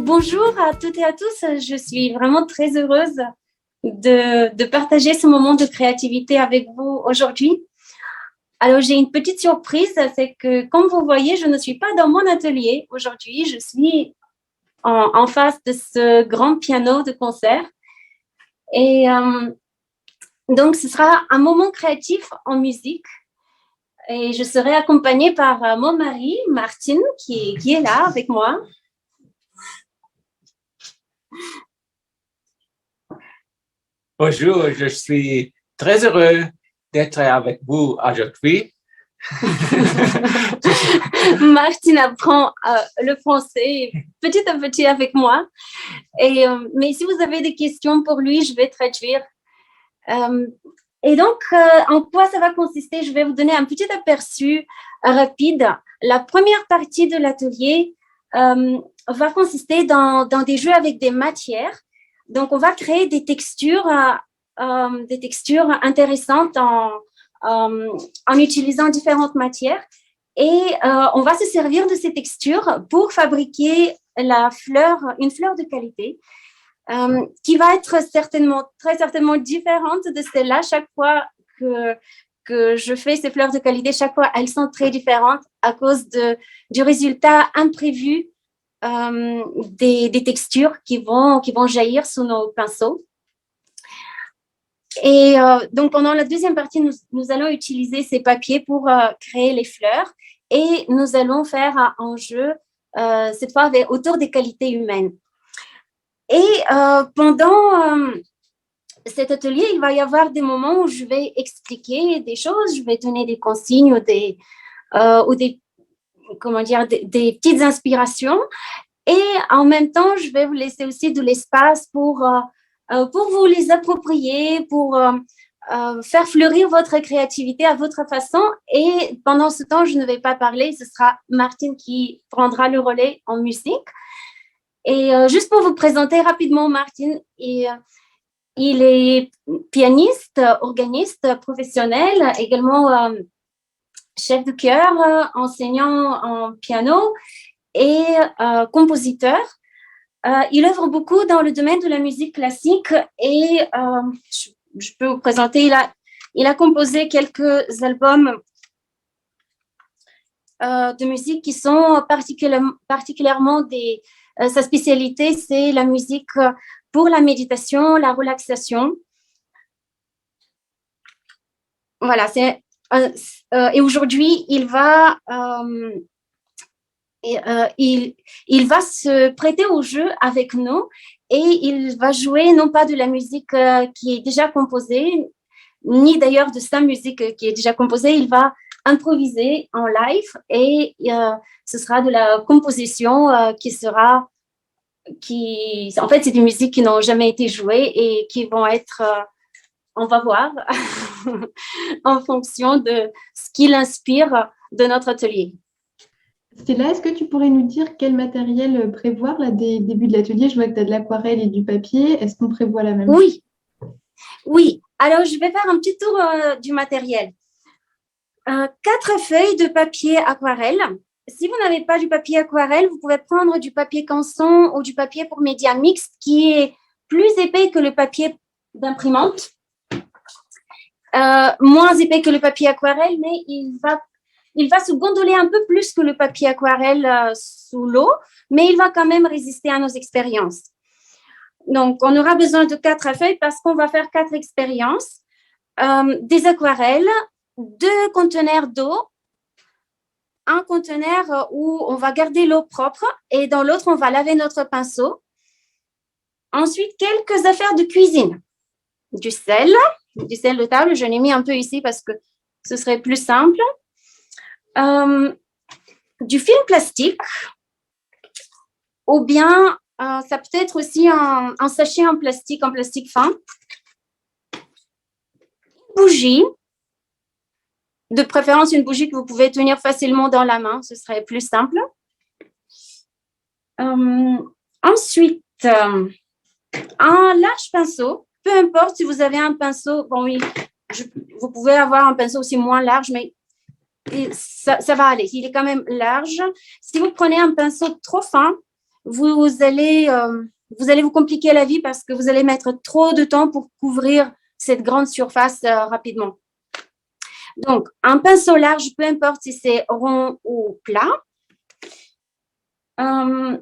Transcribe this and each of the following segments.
Bonjour à toutes et à tous, je suis vraiment très heureuse de partager ce moment de créativité avec vous aujourd'hui. Alors, j'ai une petite surprise, c'est que comme vous voyez, je ne suis pas dans mon atelier aujourd'hui, je suis en face de ce grand piano de concert. Et donc, ce sera un moment créatif en musique. Et je serai accompagnée par mon mari, Martin, qui est là avec moi. Bonjour, je suis très heureux d'être avec vous aujourd'hui. Martin apprend le français petit à petit avec moi. Mais si vous avez des questions pour lui, je vais traduire. Et donc, en quoi ça va consister? Je vais vous donner un petit aperçu rapide. La première partie de l'atelier va consister dans des jeux avec des matières. Donc, on va créer des textures intéressantes en utilisant différentes matières. Et on va se servir de ces textures pour fabriquer une fleur de qualité. Qui va être très certainement différente de celle-là. Chaque fois que je fais ces fleurs de qualité, chaque fois, elles sont très différentes à cause du résultat imprévu des textures qui vont jaillir sous nos pinceaux. Et donc, pendant la deuxième partie, nous allons utiliser ces papiers pour créer les fleurs et nous allons faire un jeu, cette fois autour des qualités humaines. Et pendant cet atelier, il va y avoir des moments où je vais expliquer des choses, je vais donner des consignes ou des petites inspirations. Et en même temps, je vais vous laisser aussi de l'espace pour vous les approprier, pour faire fleurir votre créativité à votre façon. Et pendant ce temps, je ne vais pas parler, ce sera Martine qui prendra le relais en musique. Et juste pour vous présenter rapidement Martin, il est pianiste, organiste professionnel, également chef de chœur, enseignant en piano et compositeur. Il œuvre beaucoup dans le domaine de la musique classique et je peux vous présenter, il a composé quelques albums de musique qui sont particulièrement sa spécialité, c'est la musique pour la méditation, la relaxation. Voilà, et aujourd'hui, il va se prêter au jeu avec nous et il va jouer non pas de la musique qui est déjà composée, ni d'ailleurs de sa musique qui est déjà composée, il va improviser en live et ce sera de la composition en fait, c'est des musiques qui n'ont jamais été jouées et qui vont être, on va voir, en fonction de ce qu'il inspire de notre atelier. Stella, est-ce que tu pourrais nous dire quel matériel prévoir là, dès le début de l'atelier? Je vois que tu as de l'aquarelle et du papier. Est-ce qu'on prévoit la même chose? Oui. Alors, je vais faire un petit tour du matériel. 4 feuilles de papier aquarelle. Si vous n'avez pas du papier aquarelle, vous pouvez prendre du papier canson ou du papier pour médias mixtes qui est plus épais que le papier d'imprimante. Moins épais que le papier aquarelle, mais il va se gondoler un peu plus que le papier aquarelle sous l'eau, mais il va quand même résister à nos expériences. Donc, on aura besoin de 4 feuilles parce qu'on va faire 4 expériences. Des aquarelles, 2 conteneurs d'eau, un conteneur où on va garder l'eau propre et dans l'autre, on va laver notre pinceau. Ensuite, quelques affaires de cuisine. Du sel de table, je l'ai mis un peu ici parce que ce serait plus simple. Du film plastique ou bien ça peut être aussi un sachet en plastique fin. Bougie, de préférence une bougie que vous pouvez tenir facilement dans la main, ce serait plus simple. Ensuite, un large pinceau, peu importe si vous avez un pinceau, bon oui, vous pouvez avoir un pinceau aussi moins large, mais ça va aller, il est quand même large. Si vous prenez un pinceau trop fin, vous allez vous compliquer la vie parce que vous allez mettre trop de temps pour couvrir cette grande surface rapidement. Donc, un pinceau large, peu importe si c'est rond ou plat. Un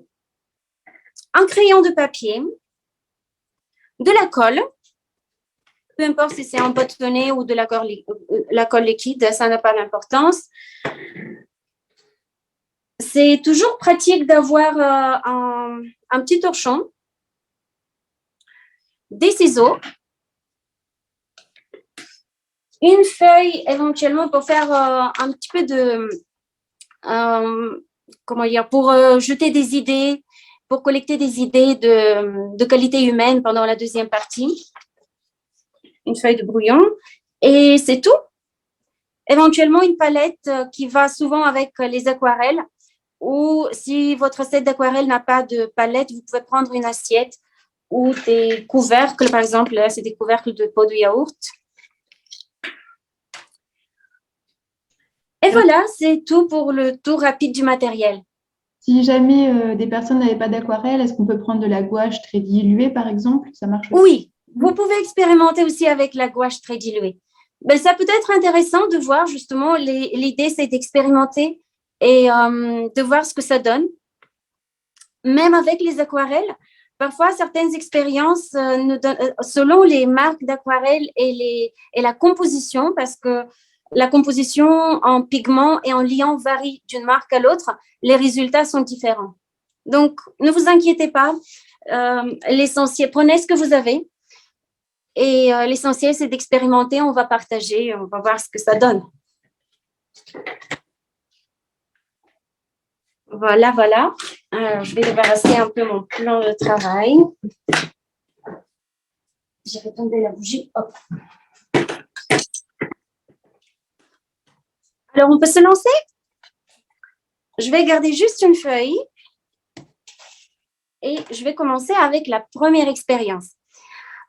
crayon de papier, de la colle, peu importe si c'est en bâtonnet ou de la colle liquide, ça n'a pas d'importance. C'est toujours pratique d'avoir un petit torchon, des ciseaux, une feuille éventuellement pour faire un petit peu de, comment dire, pour jeter des idées, pour collecter des idées de qualité humaine pendant la deuxième partie. Une feuille de brouillon et c'est tout. Éventuellement, une palette qui va souvent avec les aquarelles ou si votre set d'aquarelle n'a pas de palette, vous pouvez prendre une assiette ou des couvercles, par exemple, là, c'est des couvercles de pot de yaourt. Et voilà, c'est tout pour le tour rapide du matériel. Si jamais des personnes n'avaient pas d'aquarelle, est-ce qu'on peut prendre de la gouache très diluée, par exemple? Ça marche aussi? Oui, vous pouvez expérimenter aussi avec la gouache très diluée. Ben, ça peut être intéressant de voir justement, l'idée c'est d'expérimenter et de voir ce que ça donne. Même avec les aquarelles, parfois certaines expériences selon les marques d'aquarelles et la composition, parce que la composition en pigments et en liant varie d'une marque à l'autre, les résultats sont différents. Donc, ne vous inquiétez pas. L'essentiel, prenez ce que vous avez. Et l'essentiel, c'est d'expérimenter. On va partager, on va voir ce que ça donne. Voilà, voilà. Alors, je vais débarrasser un peu mon plan de travail. J'ai fait tomber la bougie. Hop. Alors, on peut se lancer? Je vais garder juste une feuille et je vais commencer avec la première expérience.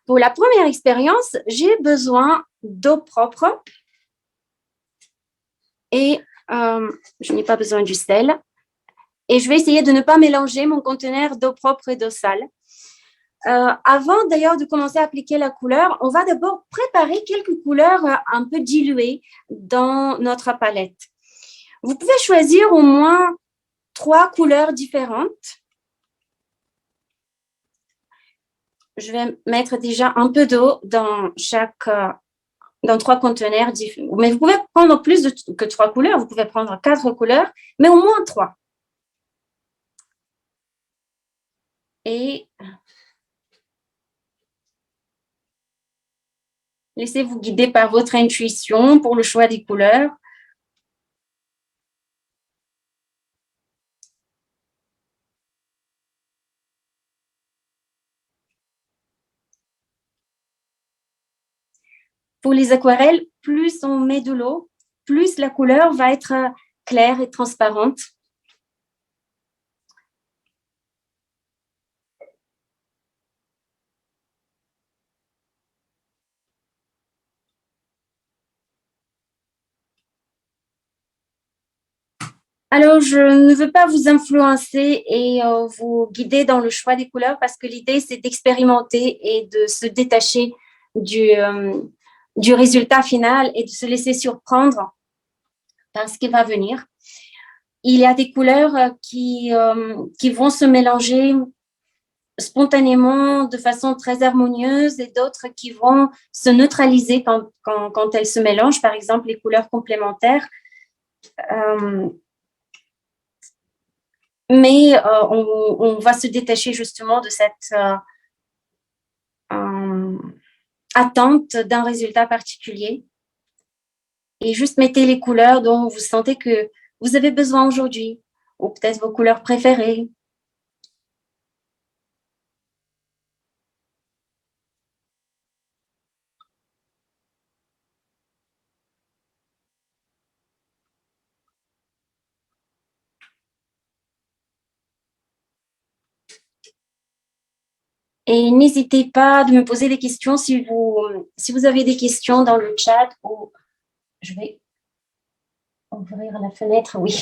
Pour la première expérience, j'ai besoin d'eau propre et je n'ai pas besoin du sel. Et je vais essayer de ne pas mélanger mon conteneur d'eau propre et d'eau sale. Avant d'ailleurs de commencer à appliquer la couleur, on va d'abord préparer quelques couleurs un peu diluées dans notre palette. Vous pouvez choisir au moins 3 couleurs différentes. Je vais mettre déjà un peu d'eau dans 3 conteneurs différents. Mais vous pouvez prendre plus que 3 couleurs. Vous pouvez prendre 4 couleurs, mais au moins 3. Et laissez-vous guider par votre intuition pour le choix des couleurs. Pour les aquarelles, plus on met de l'eau, plus la couleur va être claire et transparente. Alors, je ne veux pas vous influencer et vous guider dans le choix des couleurs parce que l'idée, c'est d'expérimenter et de se détacher du résultat final et de se laisser surprendre par ce qui va venir. Il y a des couleurs qui vont se mélanger spontanément de façon très harmonieuse et d'autres qui vont se neutraliser quand elles se mélangent, par exemple les couleurs complémentaires. Mais on va se détacher justement de cette attente d'un résultat particulier et juste mettez les couleurs dont vous sentez que vous avez besoin aujourd'hui ou peut-être vos couleurs préférées. Et n'hésitez pas de me poser des questions si vous avez des questions dans le chat ou je vais ouvrir la fenêtre, oui.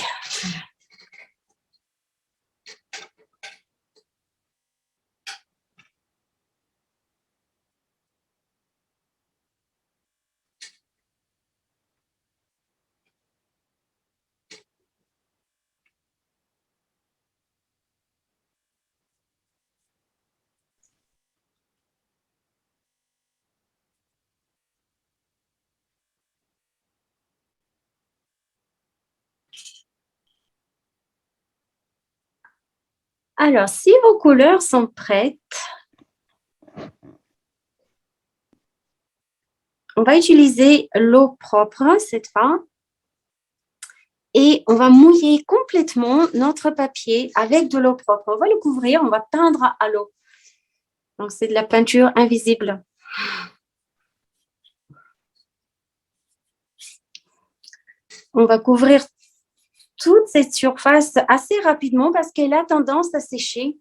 Alors, si vos couleurs sont prêtes, on va utiliser l'eau propre cette fois et on va mouiller complètement notre papier avec de l'eau propre. On va le couvrir, on va peindre à l'eau. Donc, c'est de la peinture invisible. On va couvrir toute cette surface assez rapidement parce qu'elle a tendance à sécher.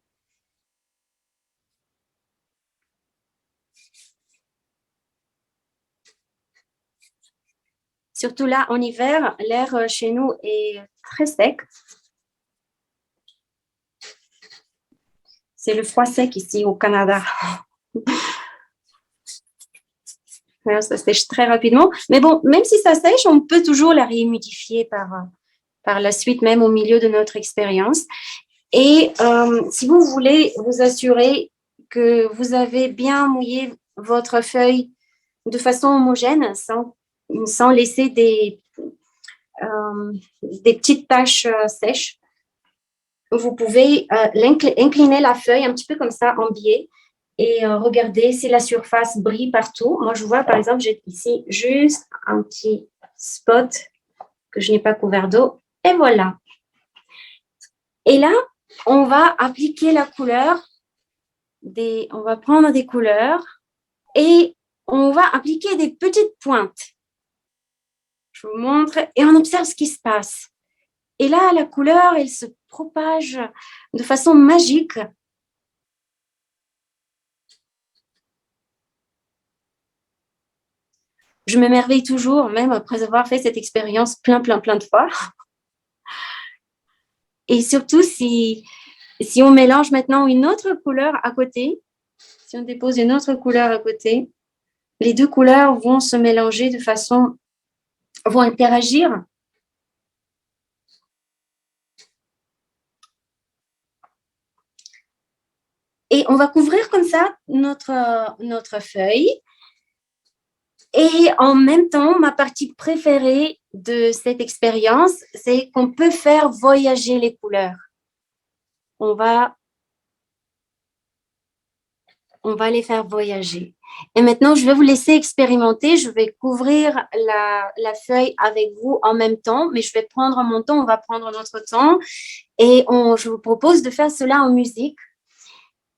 Surtout là, en hiver, l'air chez nous est très sec. C'est le froid sec ici au Canada. Alors, ça sèche très rapidement. Mais bon, même si ça sèche, on peut toujours la réhumidifier par la suite, même au milieu de notre expérience. Et si vous voulez vous assurer que vous avez bien mouillé votre feuille de façon homogène, sans laisser des petites taches sèches, vous pouvez incliner la feuille un petit peu comme ça en biais et regarder si la surface brille partout. Moi, je vois, par exemple, j'ai ici juste un petit spot que je n'ai pas couvert d'eau. Et voilà. Et là, on va appliquer la couleur. On va prendre des couleurs et on va appliquer des petites pointes. Je vous montre et on observe ce qui se passe. Et là, la couleur, elle se propage de façon magique. Je m'émerveille toujours, même après avoir fait cette expérience plein de fois. Et surtout, si on mélange maintenant une autre couleur à côté, si on dépose une autre couleur à côté, les deux couleurs vont se mélanger vont interagir. Et on va couvrir comme ça notre feuille. Et en même temps, ma partie préférée de cette expérience, c'est qu'on peut faire voyager les couleurs. On va les faire voyager. Et maintenant, je vais vous laisser expérimenter. Je vais couvrir la feuille avec vous en même temps, mais je vais prendre mon temps, on va prendre notre temps. Et je vous propose de faire cela en musique.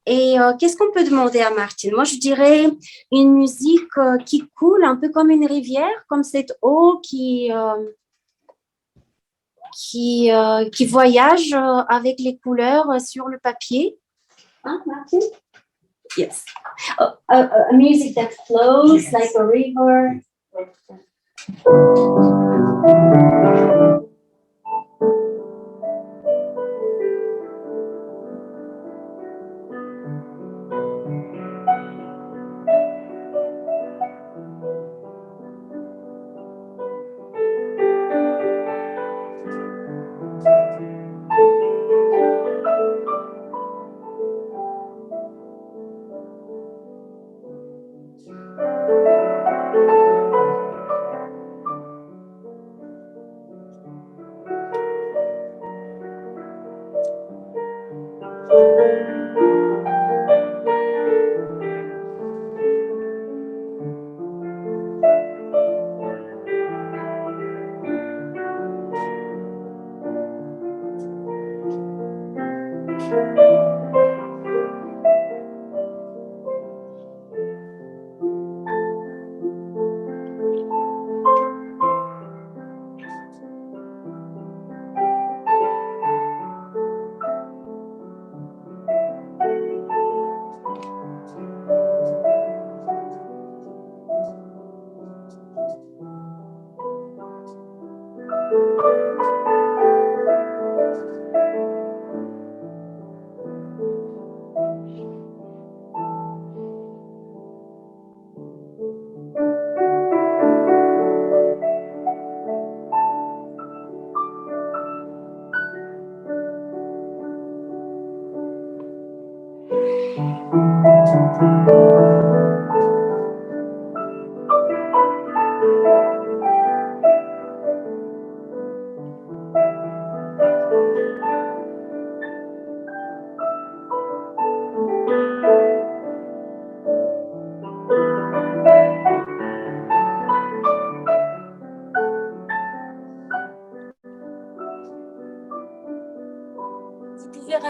Et qu'est-ce qu'on peut demander à Martine? Moi, je dirais une musique qui coule un peu comme une rivière, comme cette eau qui voyage avec les couleurs sur le papier. Hein, Martine? Yes. A music that flows yes. Like a river.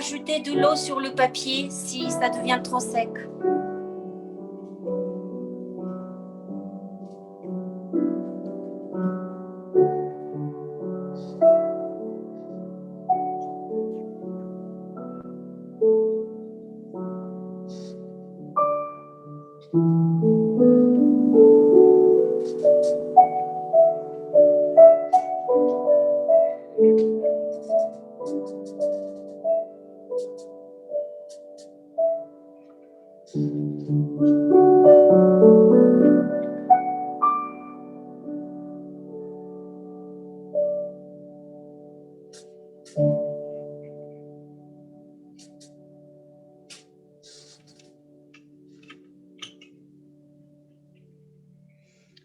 rajouter de l'eau sur le papier si ça devient trop sec.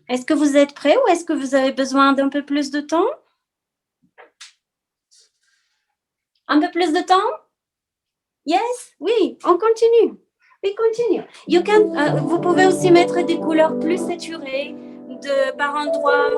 Est-ce que vous êtes prêts ou est-ce que vous avez besoin d'un peu plus de temps? Un peu plus de temps? Yes? Oui, on continue. We continue. Vous pouvez aussi mettre des couleurs plus saturées par endroits.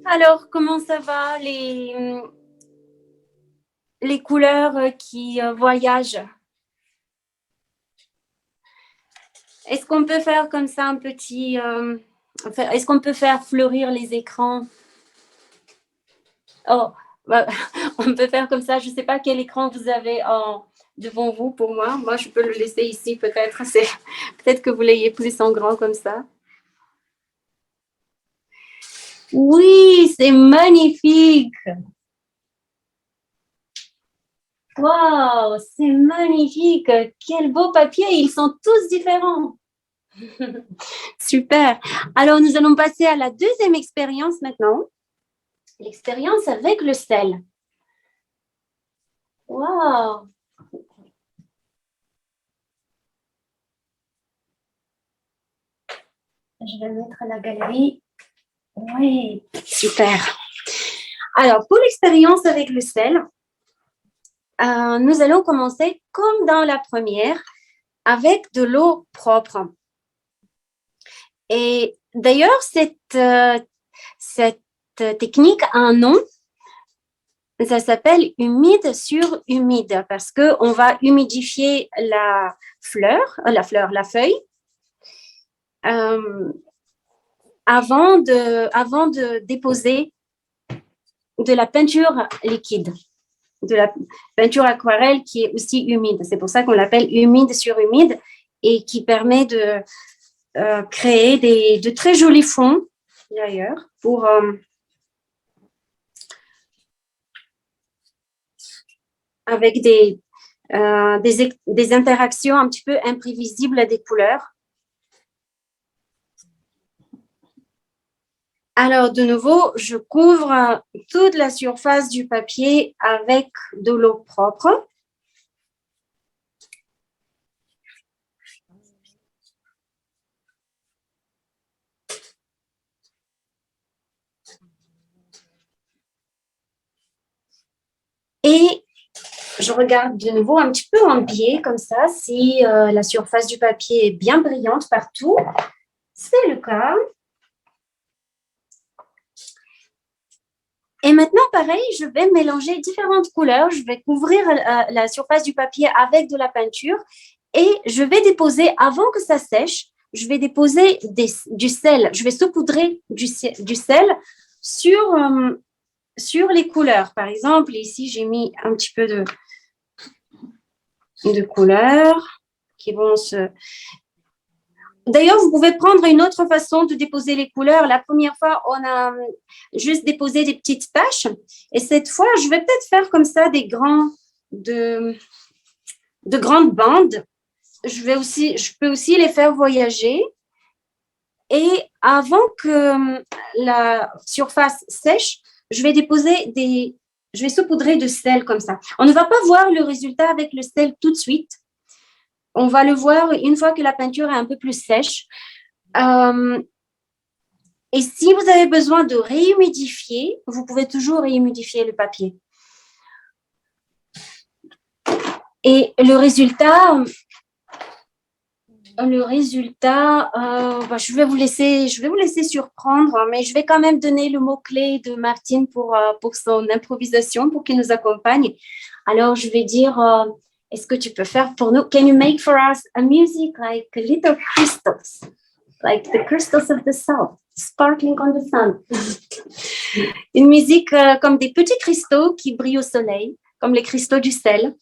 Alors, comment ça va les couleurs qui voyagent? Est-ce qu'on peut faire comme ça un petit... est-ce qu'on peut faire fleurir les écrans? Oh, bah, on peut faire comme ça. Je ne sais pas quel écran vous avez devant vous pour moi. Moi, je peux le laisser ici peut-être. Peut-être que vous l'ayez plus en grand comme ça. Oui, c'est magnifique. Wow, c'est magnifique. Quel beau papier. Ils sont tous différents. Super. Alors, nous allons passer à la deuxième expérience maintenant. L'expérience avec le sel. Wow. Je vais mettre la galerie. Oui, super. Alors, pour l'expérience avec le sel, nous allons commencer comme dans la première, avec de l'eau propre. Et d'ailleurs, cette technique a un nom. Ça s'appelle humide sur humide parce qu'on va humidifier la feuille, avant de déposer de la peinture liquide, de la peinture aquarelle qui est aussi humide. C'est pour ça qu'on l'appelle humide sur humide et qui permet de créer de très jolis fonds d'ailleurs pour avec des interactions un petit peu imprévisibles des couleurs. Alors, de nouveau, je couvre toute la surface du papier avec de l'eau propre. Et je regarde de nouveau un petit peu en biais, comme ça, si la surface du papier est bien brillante partout. C'est le cas. Et maintenant, pareil, je vais mélanger différentes couleurs. Je vais couvrir la surface du papier avec de la peinture et je vais déposer, avant que ça sèche, je vais déposer du sel. Je vais saupoudrer du sel sur les couleurs. Par exemple, ici, j'ai mis un petit peu de couleurs qui vont se... D'ailleurs, vous pouvez prendre une autre façon de déposer les couleurs. La première fois, on a juste déposé des petites taches. Et cette fois, je vais peut-être faire comme ça de grandes bandes. Je peux aussi les faire voyager. Et avant que la surface sèche, je vais saupoudrer de sel comme ça. On ne va pas voir le résultat avec le sel tout de suite. On va le voir une fois que la peinture est un peu plus sèche. Et si vous avez besoin de réhumidifier, vous pouvez toujours réhumidifier le papier. Et le résultat, je vais vous laisser surprendre, mais je vais quand même donner le mot-clé de Martine pour son improvisation, pour qu'il nous accompagne. Alors, je vais dire... est-ce que tu peux faire pour nous? Can you make for us a music like little crystals, like the crystals of the south, sparkling on the sun? Une musique comme des petits cristaux qui brillent au soleil, comme les cristaux du sel.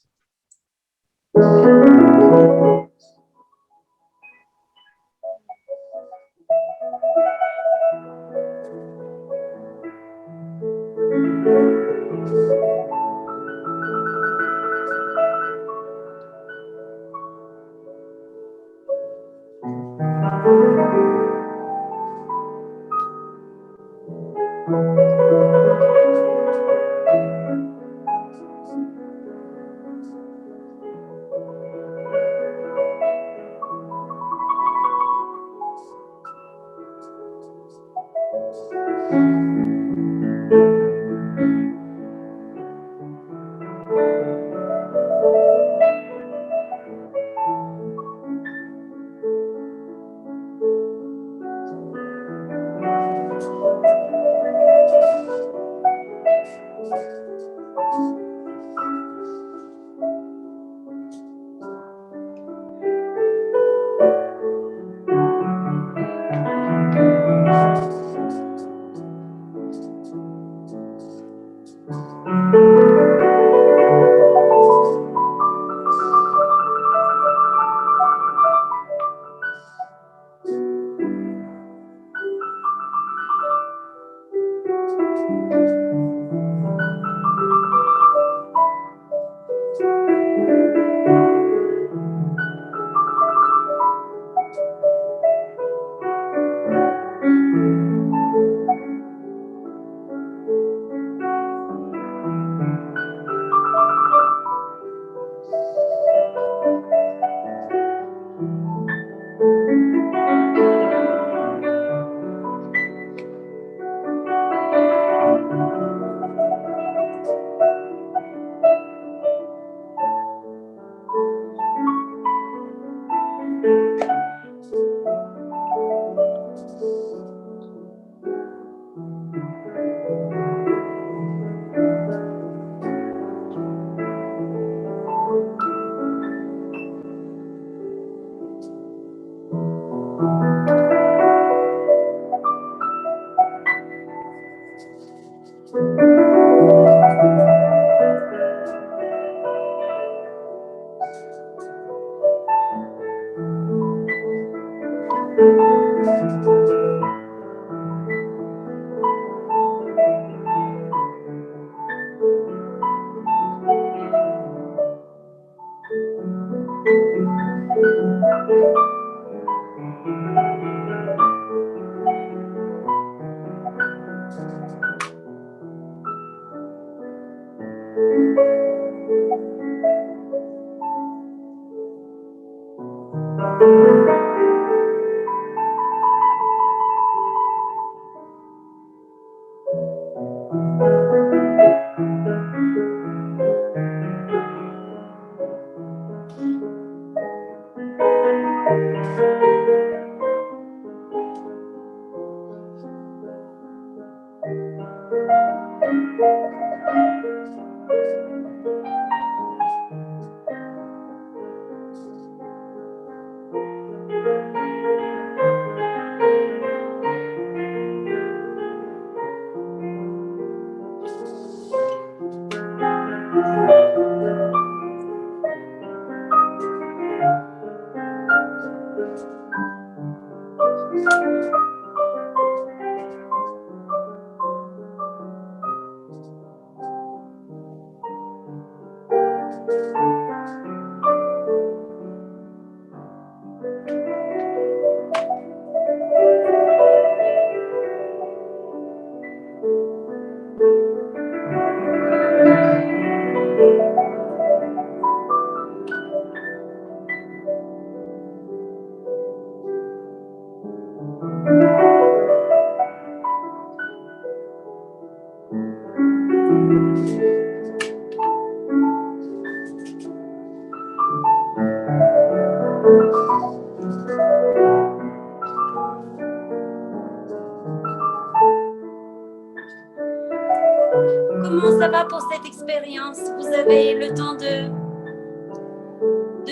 Comment ça va pour cette expérience? Vous avez le temps de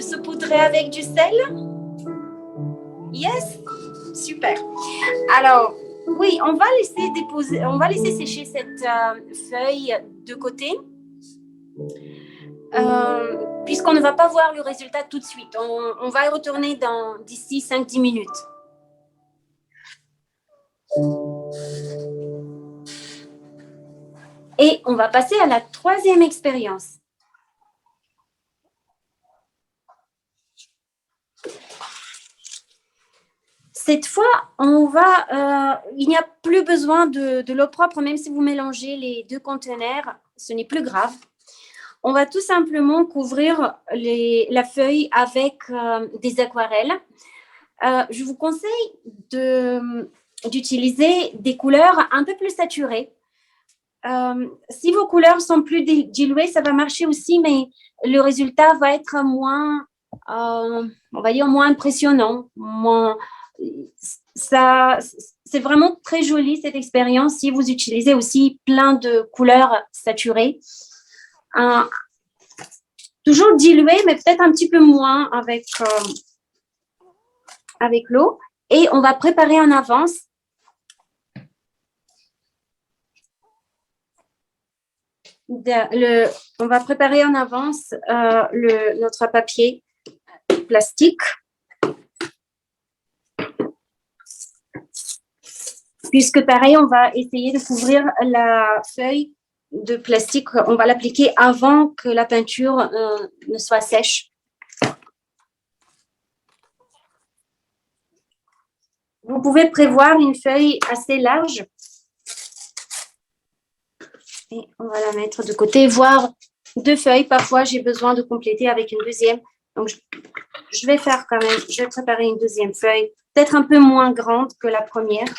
saupoudrer avec du sel? Yes? Super. Alors, oui, on va laisser sécher cette feuille de côté. Puisqu'on ne va pas voir le résultat tout de suite. On va y retourner d'ici 5-10 minutes. Et on va passer à la troisième expérience. Cette fois, il n'y a plus besoin de l'eau propre, même si vous mélangez les deux conteneurs, ce n'est plus grave. On va tout simplement couvrir la feuille avec des aquarelles. Je vous conseille d'utiliser des couleurs un peu plus saturées. Si vos couleurs sont plus diluées, ça va marcher aussi, mais le résultat va être moins, on va dire, moins impressionnant. C'est vraiment très joli cette expérience si vous utilisez aussi plein de couleurs saturées. Toujours dilué, mais peut-être un petit peu moins avec l'eau. Et on va préparer en avance on va préparer en avance notre papier plastique. Puisque pareil, on va essayer de couvrir la feuille de plastique. On va l'appliquer avant que la peinture ne soit sèche. Vous pouvez prévoir une feuille assez large. Et on va la mettre de côté, voire 2 feuilles. Parfois, j'ai besoin de compléter avec une deuxième. Donc, je vais faire quand même, je vais préparer une deuxième feuille, peut-être un peu moins grande que la première.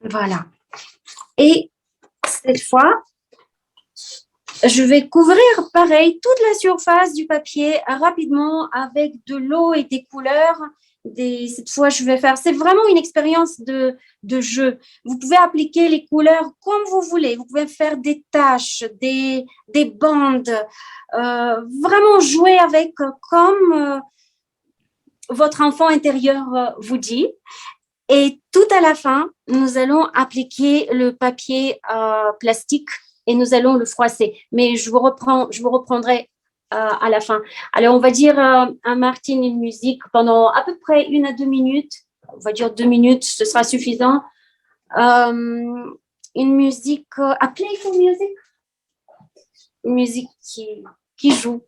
Voilà. Et cette fois, je vais couvrir, pareil, toute la surface du papier rapidement avec de l'eau et des couleurs. Cette fois, je vais faire, c'est vraiment une expérience de jeu. Vous pouvez appliquer les couleurs comme vous voulez. Vous pouvez faire des taches, des bandes, vraiment jouer avec comme votre enfant intérieur vous dit. Et tout à la fin, nous allons appliquer le papier plastique et nous allons le froisser. Mais je vous reprendrai à la fin. Alors, on va dire à Martine une musique pendant à peu près 1 à 2 minutes. On va dire 2 minutes, ce sera suffisant. Une musique, a playful music. Une musique qui joue.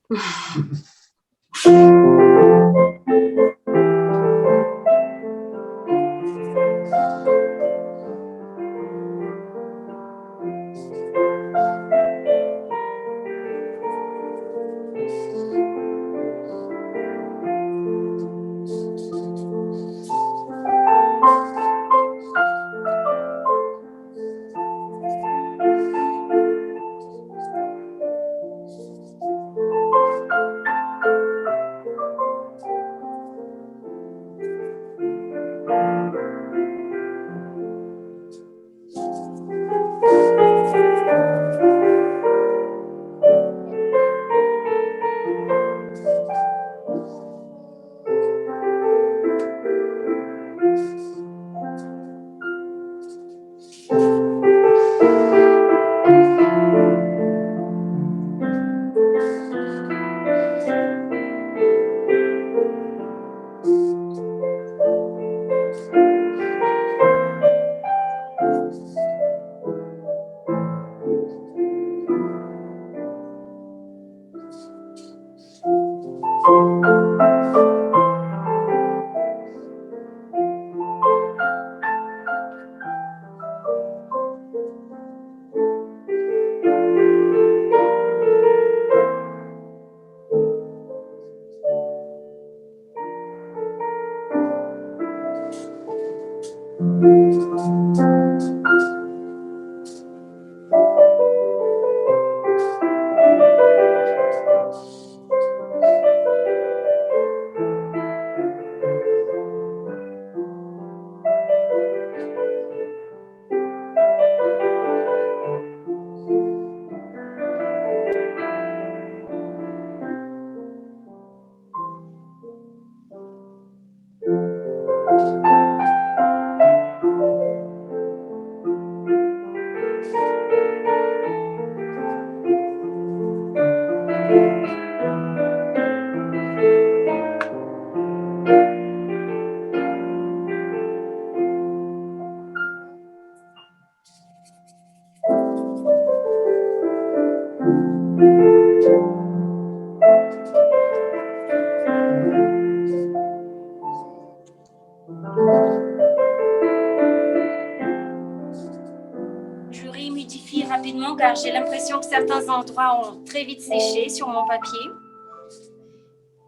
car j'ai l'impression que certains endroits ont très vite séché sur mon papier.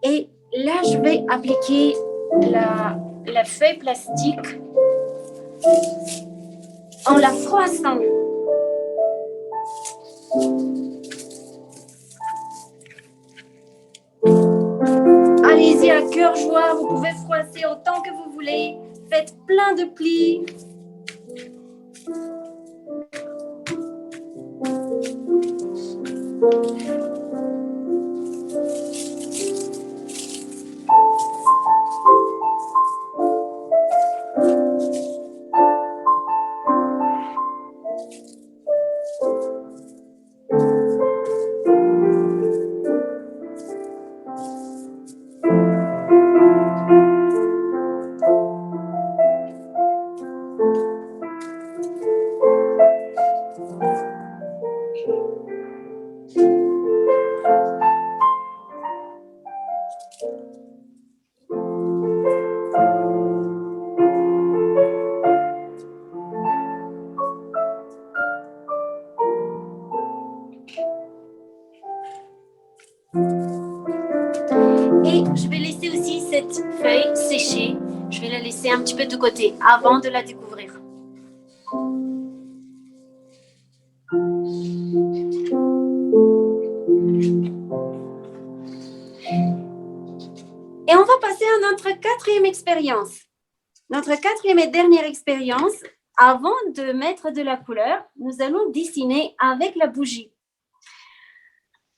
Et là, je vais appliquer la feuille plastique en la froissant. Allez-y à cœur joie, vous pouvez froisser autant que vous voulez. Faites plein de plis. Et je vais laisser aussi cette feuille sécher. Je vais la laisser un petit peu de côté avant de la découvrir. Et on va passer à notre quatrième expérience. Notre quatrième et dernière expérience, avant de mettre de la couleur, nous allons dessiner avec la bougie.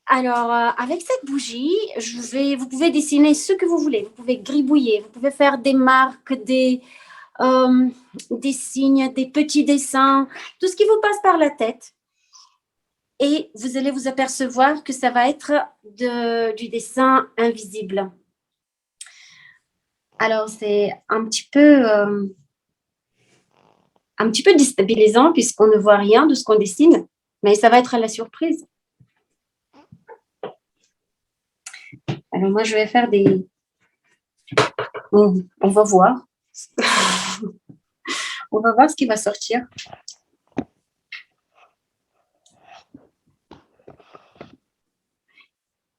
Alors, avec cette bougie, vous pouvez dessiner ce que vous voulez. Vous pouvez gribouiller, vous pouvez faire des marques, des signes, des petits dessins, tout ce qui vous passe par la tête. Et vous allez vous apercevoir que ça va être du dessin invisible. Alors, c'est un petit peu déstabilisant puisqu'on ne voit rien de ce qu'on dessine, mais ça va être à la surprise. Alors, moi, je vais faire des... On va voir. On va voir ce qui va sortir.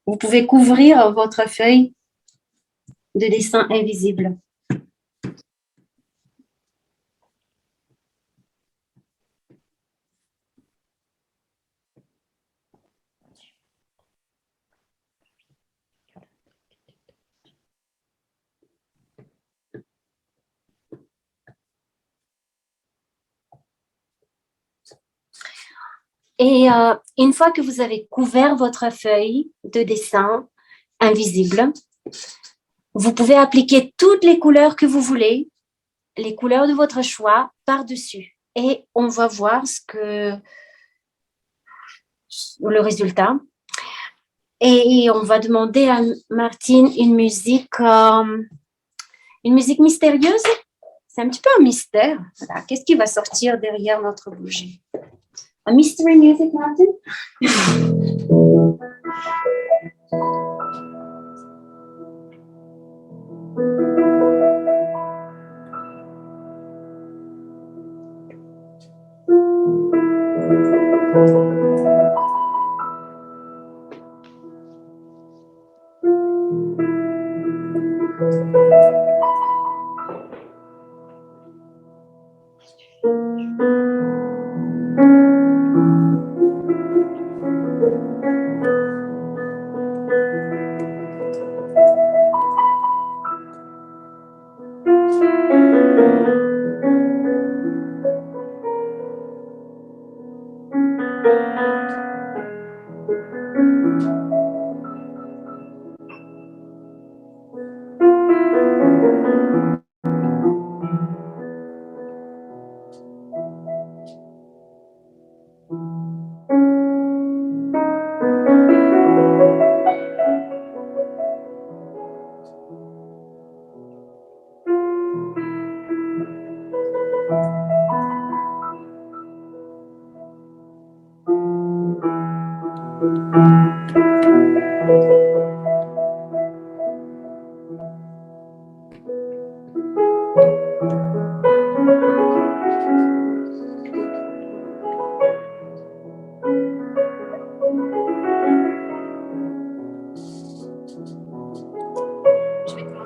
Vous pouvez couvrir votre feuille de dessin invisible. Et une fois que vous avez couvert votre feuille de dessin invisible, vous pouvez appliquer toutes les couleurs que vous voulez, les couleurs de votre choix par-dessus. Et on va voir le résultat. Et on va demander à Martine une musique mystérieuse. C'est un petit peu un mystère. Voilà. Qu'est-ce qui va sortir derrière notre bougie? A mystery music, Martin?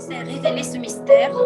c'est révéler ce mystère.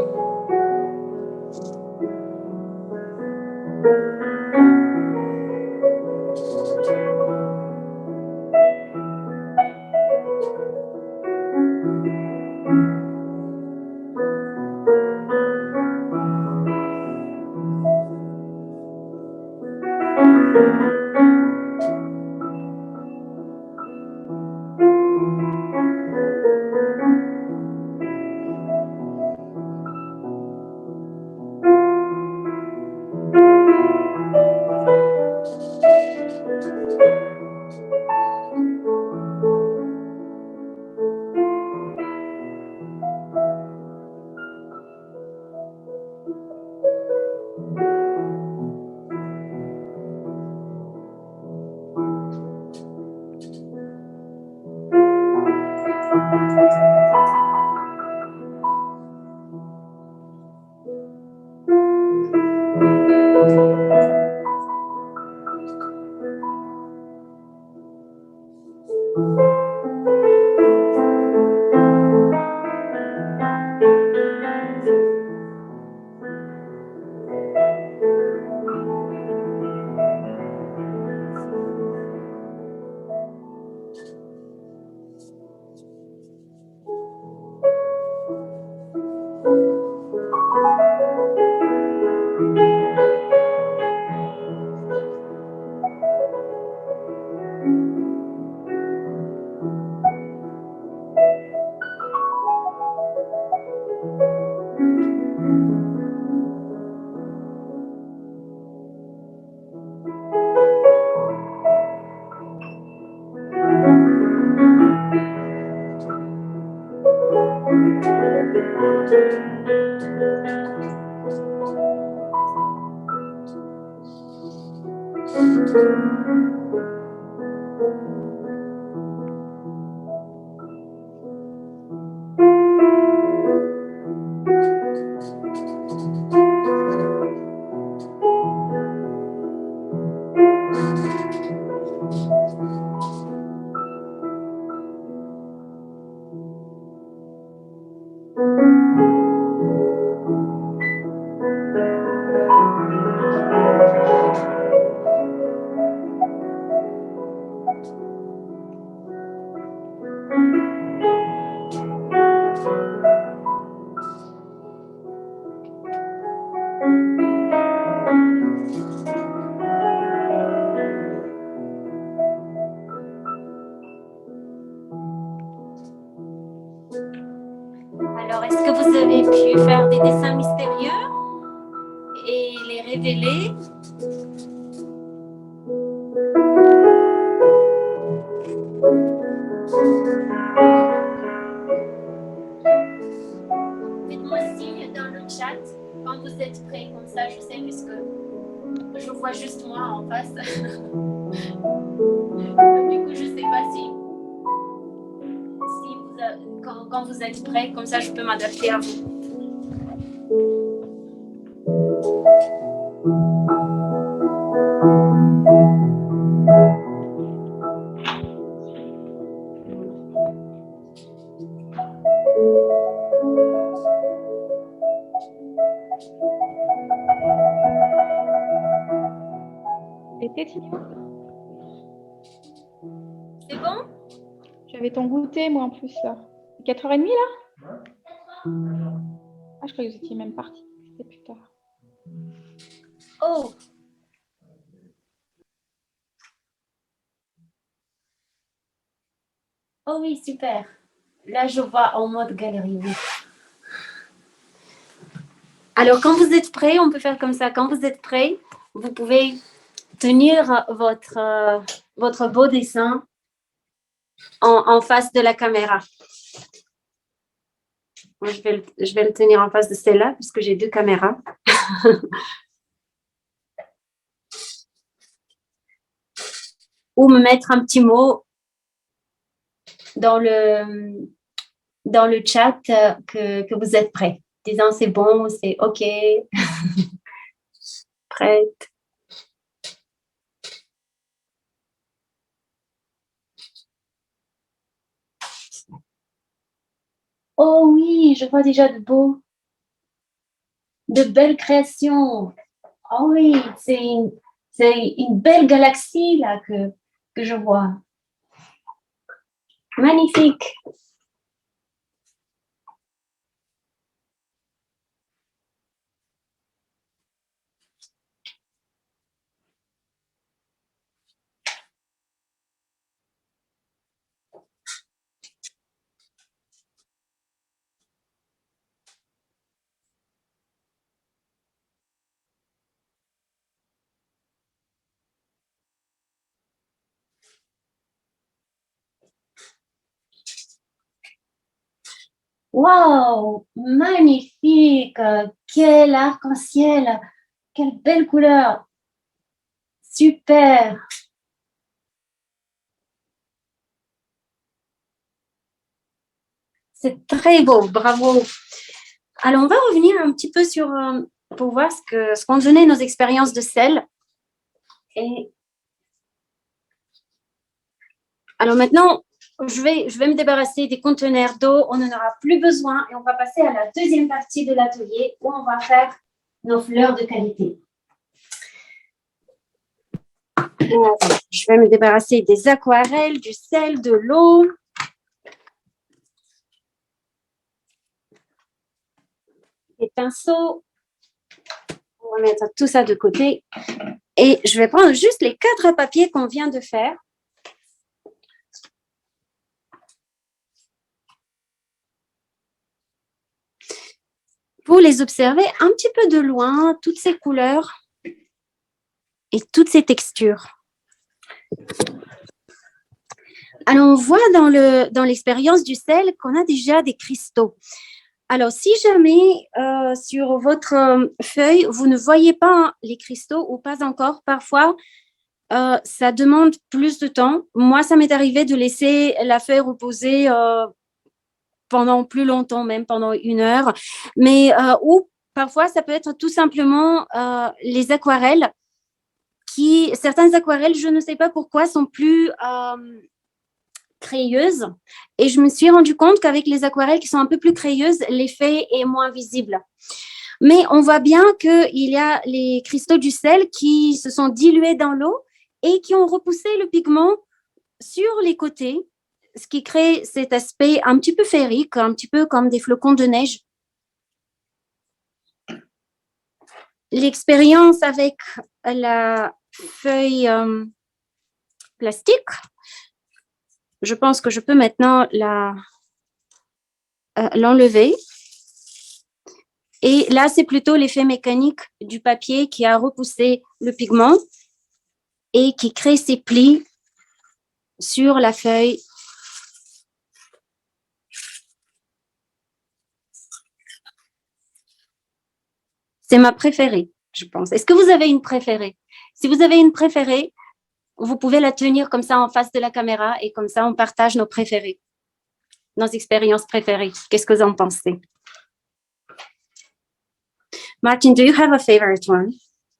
Alors, est-ce que vous avez pu faire des dessins mystérieux et les révéler? Faites-moi signe dans le chat quand vous êtes prêts, comme ça je sais, puisque je vois juste moi en face. Du coup, je ne sais pas si quand vous êtes prêts, comme ça je peux m'adapter à vous. C'était Tino? C'est bon? J'avais ton goûter, moi, en plus, là. 4h30, là? Ah, je croyais que vous étiez même parti. C'était plus tard. Oh! Oh oui, super. Là, je vois en mode galerie, oui. Alors, quand vous êtes prêts, on peut faire comme ça. Quand vous êtes prêts, vous pouvez tenir votre beau dessin en face de la caméra. Moi, je vais le tenir en face de celle-là, puisque j'ai deux caméras. Ou me mettre un petit mot dans le chat que vous êtes prêts. Disant c'est bon, c'est OK. Prête. Oh oui, oui, je vois déjà de belles créations. Oh oui, c'est une belle galaxie là que je vois. Magnifique. Wow, magnifique. Quel arc-en-ciel. Quelle belle couleur. Super. C'est très beau, bravo. Alors, on va revenir un petit peu sur, pour voir ce qu'ont donné nos expériences de sel. Et alors maintenant, je vais me débarrasser des conteneurs d'eau. On n'en aura plus besoin et on va passer à la deuxième partie de l'atelier où on va faire nos fleurs de qualité. Alors, je vais me débarrasser des aquarelles, du sel, de l'eau. Les pinceaux. On va mettre tout ça de côté. Et je vais prendre juste les 4 papiers qu'on vient de faire. Pour les observer un petit peu de loin, toutes ces couleurs et toutes ces textures. Alors, on voit dans l'expérience du sel qu'on a déjà des cristaux. Alors, si jamais sur votre feuille, vous ne voyez pas les cristaux ou pas encore, parfois, ça demande plus de temps. Moi, ça m'est arrivé de laisser la feuille reposer pendant plus longtemps, même pendant 1 heure. Mais ou parfois, ça peut être tout simplement les aquarelles certaines aquarelles, je ne sais pas pourquoi, sont plus crayeuses. Et je me suis rendu compte qu'avec les aquarelles qui sont un peu plus crayeuses, l'effet est moins visible. Mais on voit bien qu'il y a les cristaux du sel qui se sont dilués dans l'eau et qui ont repoussé le pigment sur les côtés, ce qui crée cet aspect un petit peu féerique, un petit peu comme des flocons de neige. L'expérience avec la feuille plastique, je pense que je peux maintenant l'enlever. Et là, c'est plutôt l'effet mécanique du papier qui a repoussé le pigment et qui crée ces plis sur la feuille. C'est ma préférée, je pense. Est-ce que vous avez une préférée? Si vous avez une préférée, vous pouvez la tenir comme ça en face de la caméra et comme ça, on partage nos préférés, nos expériences préférées. Qu'est-ce que vous en pensez? Martin, do you have a favorite one?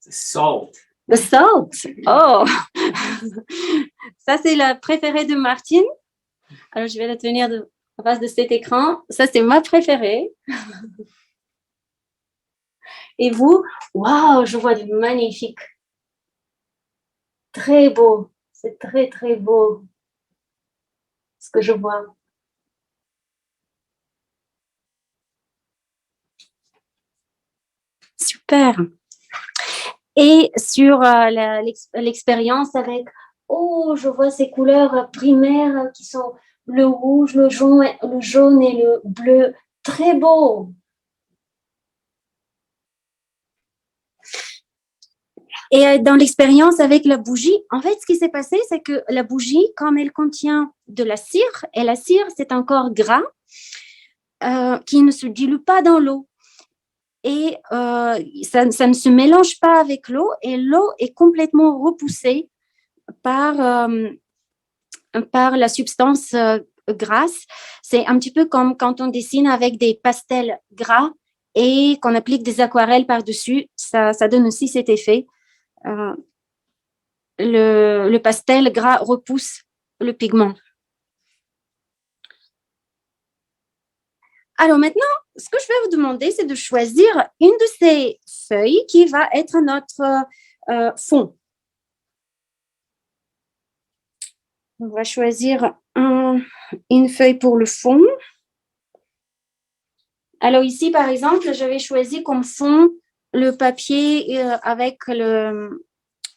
The salt. The salt. Oh, ça c'est la préférée de Martin. Alors je vais la tenir en face de cet écran. Ça c'est ma préférée. Et vous? Waouh, je vois du magnifique. Très beau. C'est très très beau ce que je vois. Super. Et sur l'expérience avec, oh, je vois ces couleurs primaires qui sont le rouge, le jaune et le bleu. Très beau. Et dans l'expérience avec la bougie, en fait, ce qui s'est passé, c'est que la bougie, comme elle contient de la cire, et la cire, c'est un corps gras qui ne se dilue pas dans l'eau. Et ça ne se mélange pas avec l'eau et l'eau est complètement repoussée par la substance grasse. C'est un petit peu comme quand on dessine avec des pastels gras et qu'on applique des aquarelles par-dessus. Ça donne aussi cet effet. Le pastel gras repousse le pigment. Alors maintenant, ce que je vais vous demander, c'est de choisir une de ces feuilles qui va être notre fond. On va choisir une feuille pour le fond. Alors ici, par exemple, j'avais choisi comme fond le papier avec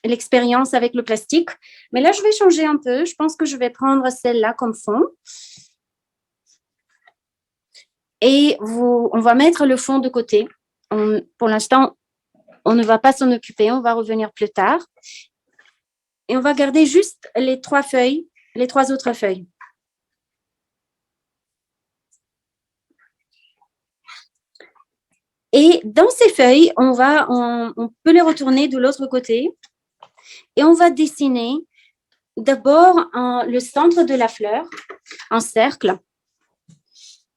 l'expérience avec le plastique. Mais là, je vais changer un peu. Je pense que je vais prendre celle-là comme fond. Et on va mettre le fond de côté. Pour l'instant, on ne va pas s'en occuper. On va revenir plus tard. Et on va garder juste les trois autres feuilles. Et dans ces feuilles, on peut les retourner de l'autre côté et on va dessiner d'abord le centre de la fleur, en cercle.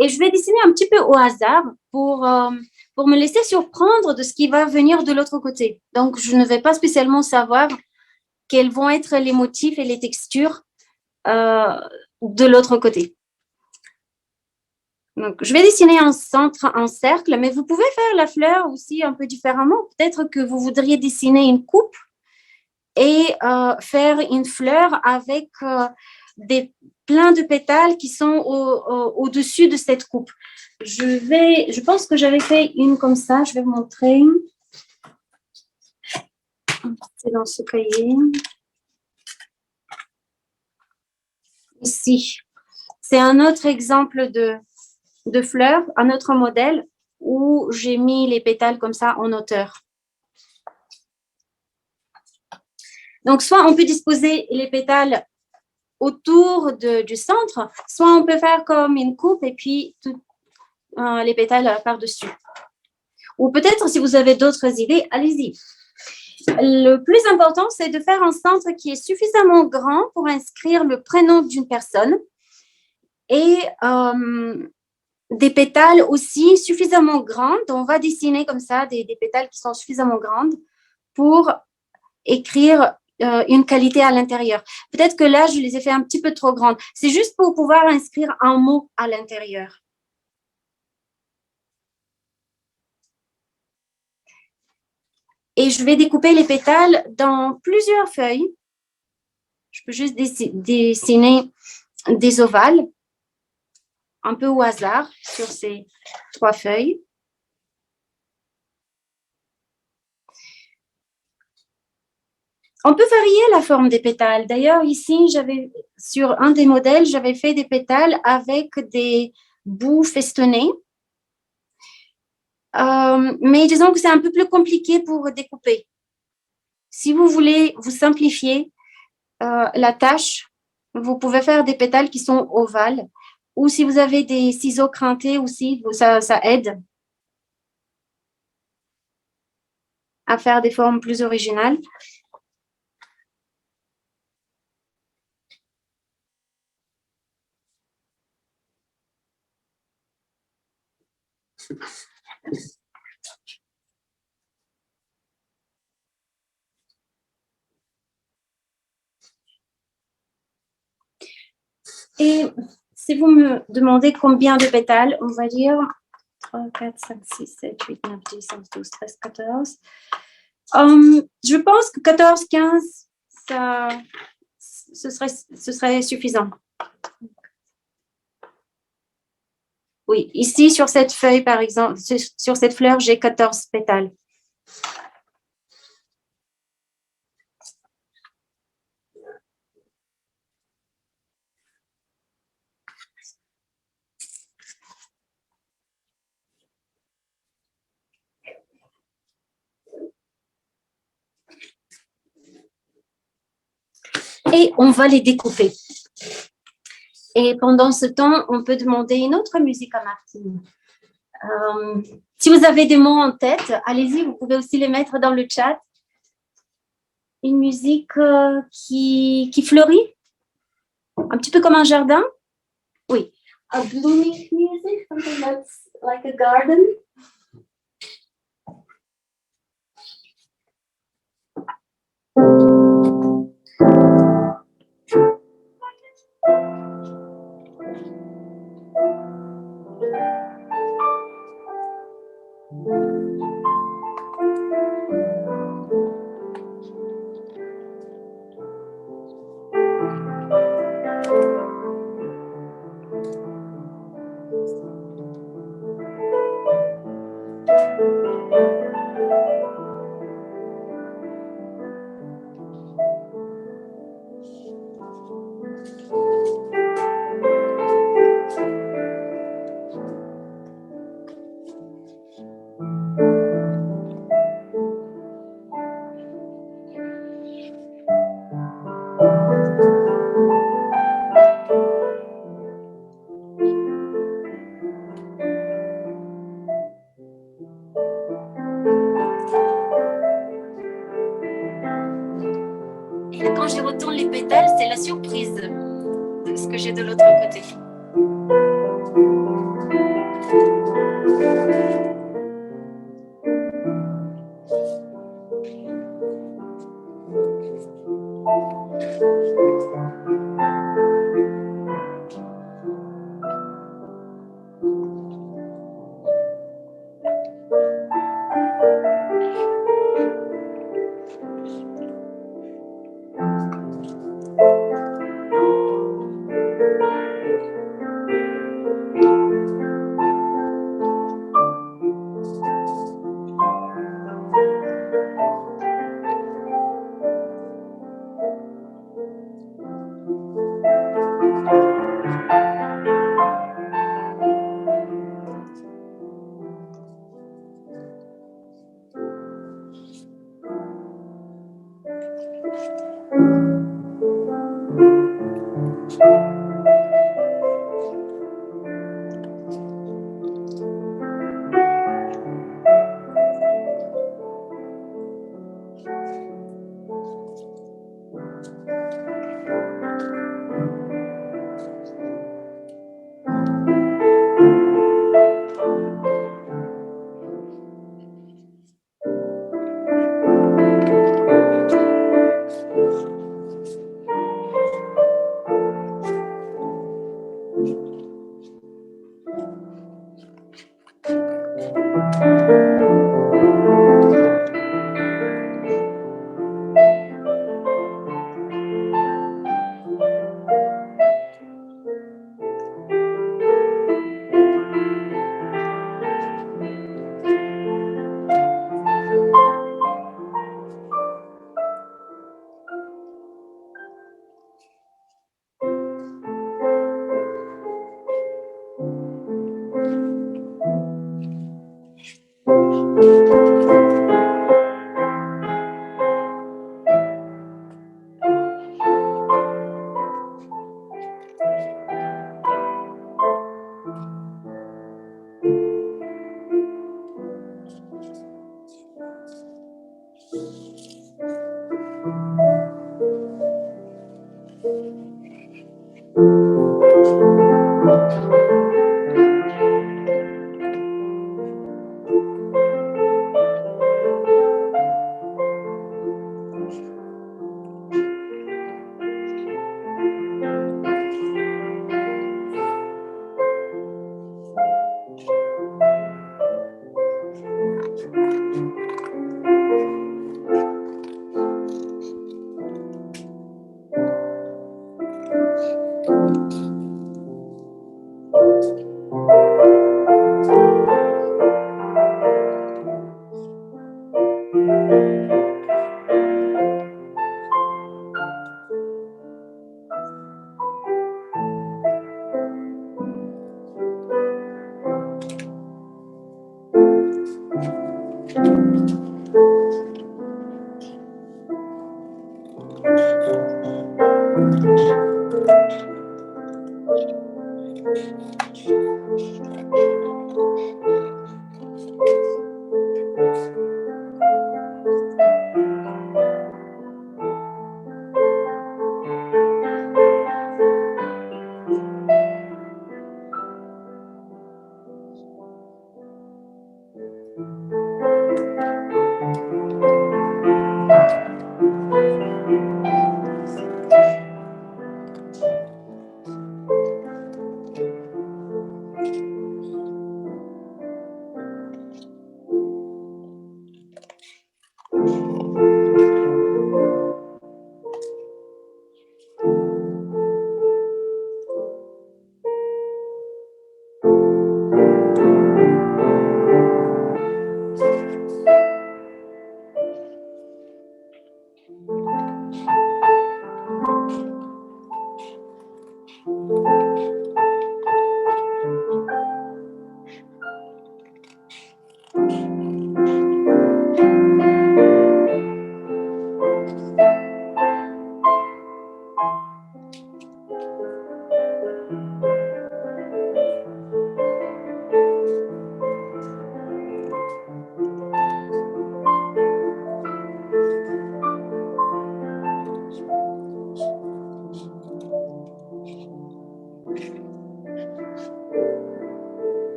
Et je vais dessiner un petit peu au hasard pour me laisser surprendre de ce qui va venir de l'autre côté. Donc, je ne vais pas spécialement savoir quels vont être les motifs et les textures de l'autre côté. Donc, je vais dessiner un centre, un cercle, mais vous pouvez faire la fleur aussi un peu différemment. Peut-être que vous voudriez dessiner une coupe et faire une fleur avec plein de pétales qui sont au-dessus de cette coupe. Je pense que j'avais fait une comme ça. Je vais vous montrer. C'est dans ce cahier. Ici. C'est un autre exemple de fleurs, un autre modèle où j'ai mis les pétales comme ça en hauteur. Donc, soit on peut disposer les pétales autour du centre, soit on peut faire comme une coupe et puis les pétales par-dessus. Ou peut-être, si vous avez d'autres idées, allez-y. Le plus important, c'est de faire un centre qui est suffisamment grand pour inscrire le prénom d'une personne et des pétales aussi suffisamment grandes. On va dessiner comme ça des pétales qui sont suffisamment grandes pour écrire une qualité à l'intérieur. Peut-être que là, je les ai fait un petit peu trop grandes. C'est juste pour pouvoir inscrire un mot à l'intérieur. Et je vais découper les pétales dans plusieurs feuilles. Je peux juste dessiner des ovales un peu au hasard sur ces 3 feuilles. On peut varier la forme des pétales. D'ailleurs, ici, sur un des modèles, j'avais fait des pétales avec des bouts festonnés. Mais disons que c'est un peu plus compliqué pour découper. Si vous voulez vous simplifier la tâche, vous pouvez faire des pétales qui sont ovales. Ou si vous avez des ciseaux crintés aussi, ça aide à faire des formes plus originales. Et si vous me demandez combien de pétales, on va dire 3, 4, 5, 6, 7, 8, 9, 10, 11, 12, 13, 14. Je pense que 14, 15, ce serait suffisant. Oui, ici, sur cette feuille, par exemple, sur cette fleur, j'ai 14 pétales. Et on va les découper. Et pendant ce temps, on peut demander une autre musique à Martine. Si vous avez des mots en tête, allez-y, vous pouvez aussi les mettre dans le chat. Une musique qui fleurit, un petit peu comme un jardin. Oui. A blooming music, something that's like a garden. entend les pétales, c'est la surprise de ce que j'ai de l'autre côté.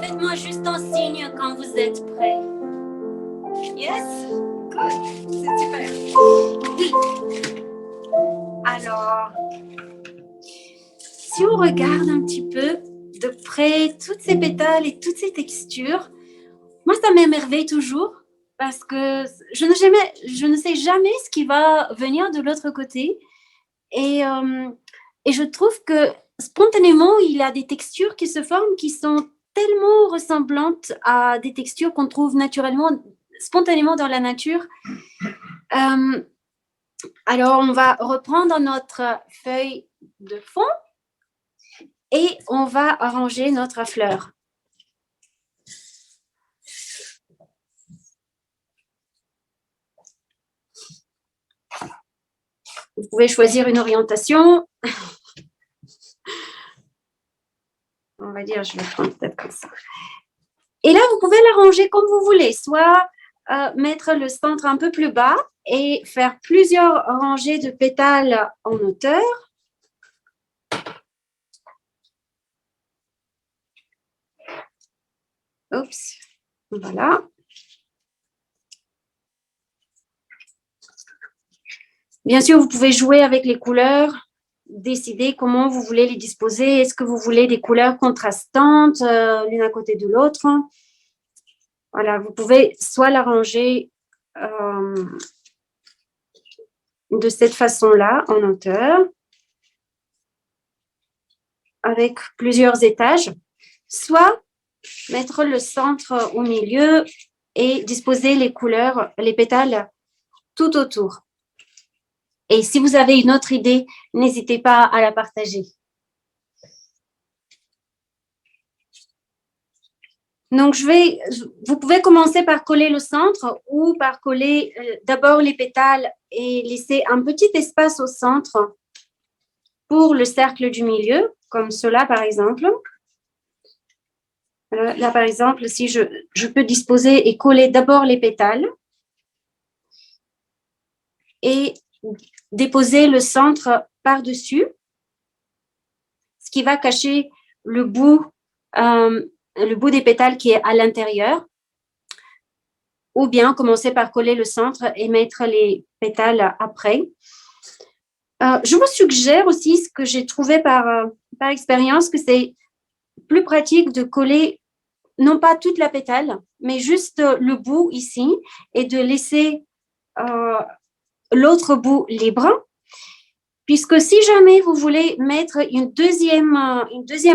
Faites-moi juste un signe quand vous êtes prêts. Yes? Good. C'est super. Oui. Alors, si on regarde un petit peu de près toutes ces pétales et toutes ces textures, moi, ça m'émerveille toujours parce que je ne sais jamais ce qui va venir de l'autre côté. Et je trouve que spontanément, il y a des textures qui se forment qui sont tellement ressemblantes à des textures qu'on trouve naturellement, spontanément dans la nature. Alors, on va reprendre notre feuille de fond et on va arranger notre fleur. Vous pouvez choisir une orientation. On va dire, je vais prendre peut-être comme ça. Et là, vous pouvez l'arranger comme vous voulez, soit mettre le centre un peu plus bas et faire plusieurs rangées de pétales en hauteur. Oups, voilà. Bien sûr, vous pouvez jouer avec les couleurs, décider comment vous voulez les disposer. Est-ce que vous voulez des couleurs contrastantes, l'une à côté de l'autre? Voilà, vous pouvez soit l'arranger de cette façon-là, en hauteur, avec plusieurs étages, soit mettre le centre au milieu et disposer les couleurs, les pétales tout autour. Et si vous avez une autre idée, n'hésitez pas à la partager. Donc, vous pouvez commencer par coller le centre ou par coller d'abord les pétales et laisser un petit espace au centre pour le cercle du milieu, comme cela par exemple. Là, par exemple, si je peux disposer et coller d'abord les pétales et déposer le centre par-dessus, ce qui va cacher le bout des pétales qui est à l'intérieur, ou bien commencer par coller le centre et mettre les pétales après. Je vous suggère aussi ce que j'ai trouvé par expérience, que c'est plus pratique de coller non pas toute la pétale, mais juste le bout ici et de laisser l'autre bout libre. Puisque si jamais vous voulez mettre une deuxième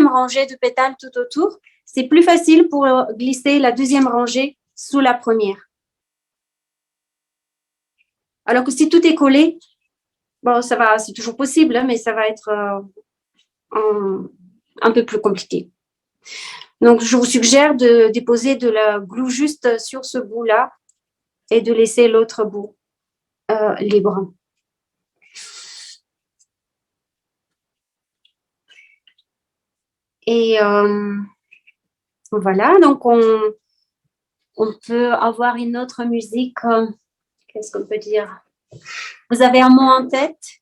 rangée de pétales tout autour, c'est plus facile pour glisser la deuxième rangée sous la première. Alors que si tout est collé, bon, ça va, c'est toujours possible, hein, mais ça va être un peu plus compliqué. Donc, je vous suggère de déposer de la glue juste sur ce bout-là et de laisser l'autre bout libre. Et voilà, donc on peut avoir une autre musique. Qu'est-ce qu'on peut dire? Vous avez un mot en tête?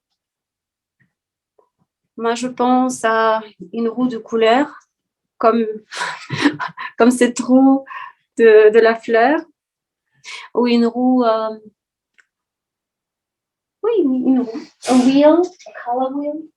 Moi, je pense à une roue de couleur, comme cette roue de la fleur, ou une roue, oui, une roue, a wheel, a color wheel.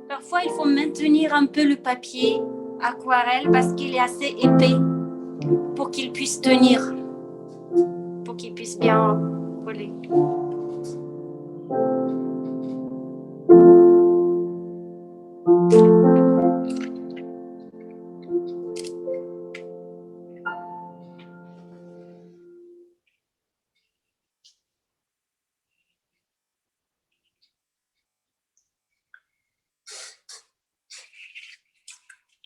Parfois, il faut maintenir un peu le papier aquarelle parce qu'il est assez épais pour qu'il puisse tenir, pour qu'il puisse bien coller.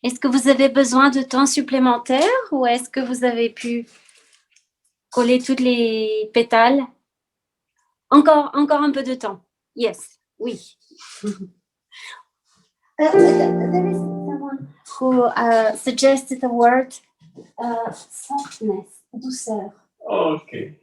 Est-ce que vous avez besoin de temps supplémentaire ou est-ce que vous avez pu coller toutes les pétales? Encore un peu de temps. Yes, oui. There is someone who suggested the word softness, douceur. Okay.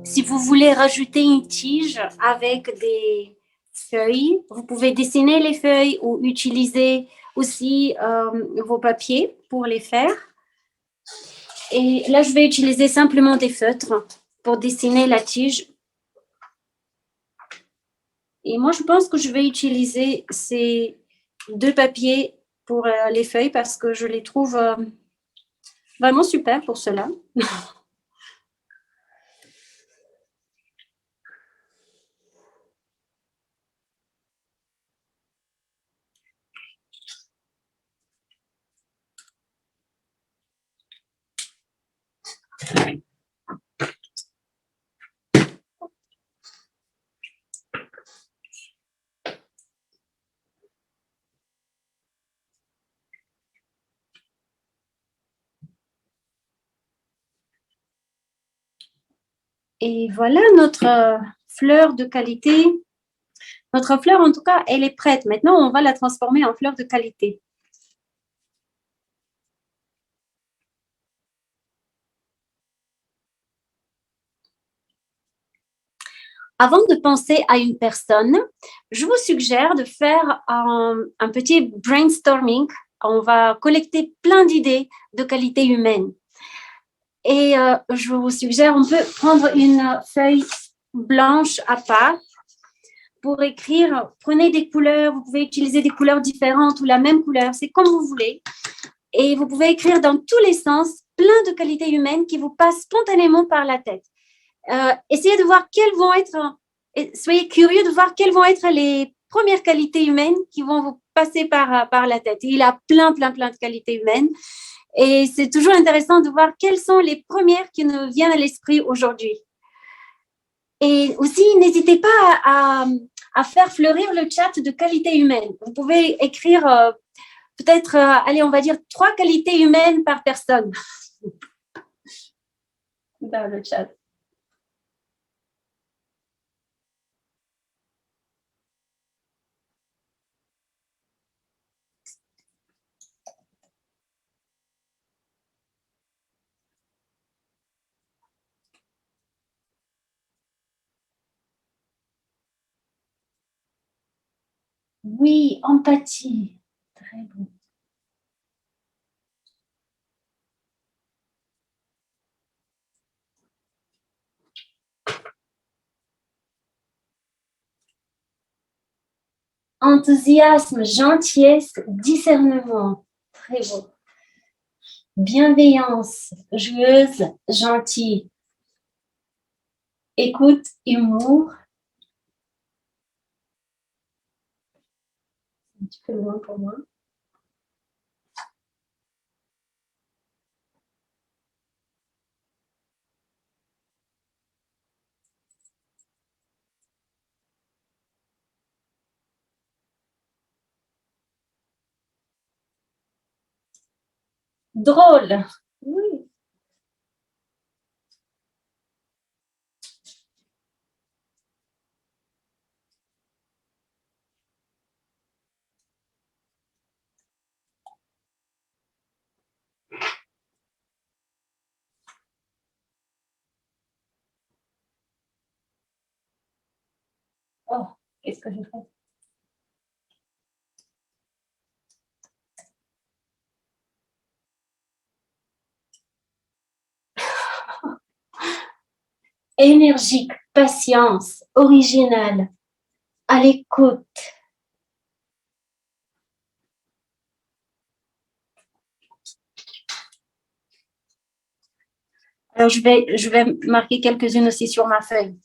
Si vous voulez rajouter une tige avec des feuilles, vous pouvez dessiner les feuilles ou utiliser aussi vos papiers pour les faire. Et là, je vais utiliser simplement des feutres pour dessiner la tige. Et moi, je pense que je vais utiliser ces deux papiers pour les feuilles parce que je les trouve vraiment super pour cela. Et voilà notre fleur de qualité. Notre fleur, en tout cas, elle est prête. Maintenant, on va la transformer en fleur de qualité. Avant de penser à une personne, je vous suggère de faire un petit brainstorming. On va collecter plein d'idées de qualité humaine. Et je vous suggère, on peut prendre une feuille blanche à part pour écrire. Prenez des couleurs, vous pouvez utiliser des couleurs différentes ou la même couleur, c'est comme vous voulez. Et vous pouvez écrire dans tous les sens plein de qualités humaines qui vous passent spontanément par la tête. Essayez de voir quelles vont être, soyez curieux de voir quelles vont être les premières qualités humaines qui vont vous passer par la tête. Et il a plein de qualités humaines. Et c'est toujours intéressant de voir quelles sont les premières qui nous viennent à l'esprit aujourd'hui. Et aussi, n'hésitez pas à faire fleurir le chat de qualités humaines. Vous pouvez écrire peut-être, allez, on va dire 3 qualités humaines par personne dans le chat. Oui, empathie. Très bon. Enthousiasme, gentillesse, discernement. Très beau. Bienveillance, joueuse, gentille. Écoute, humour. Un petit peu loin pour moi. Drôle. Oui. Qu'est-ce que je fais? Énergique, patience, original, à l'écoute. Alors, je vais marquer quelques-unes aussi sur ma feuille.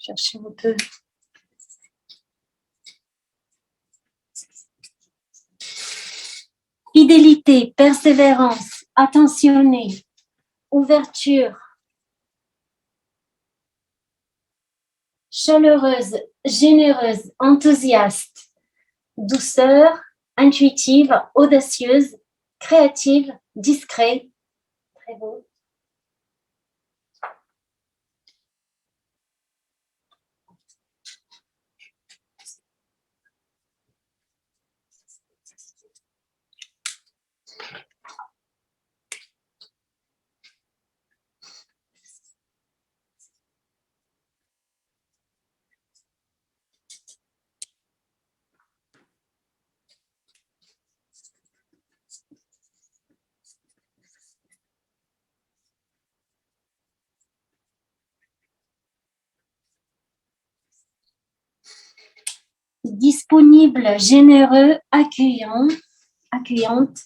Chercher un peu. Fidélité, persévérance, attentionné, ouverture, chaleureuse, généreuse, enthousiaste, douceur, intuitive, audacieuse, créative, discret. Très beau. Disponible, généreux, accueillant, accueillante.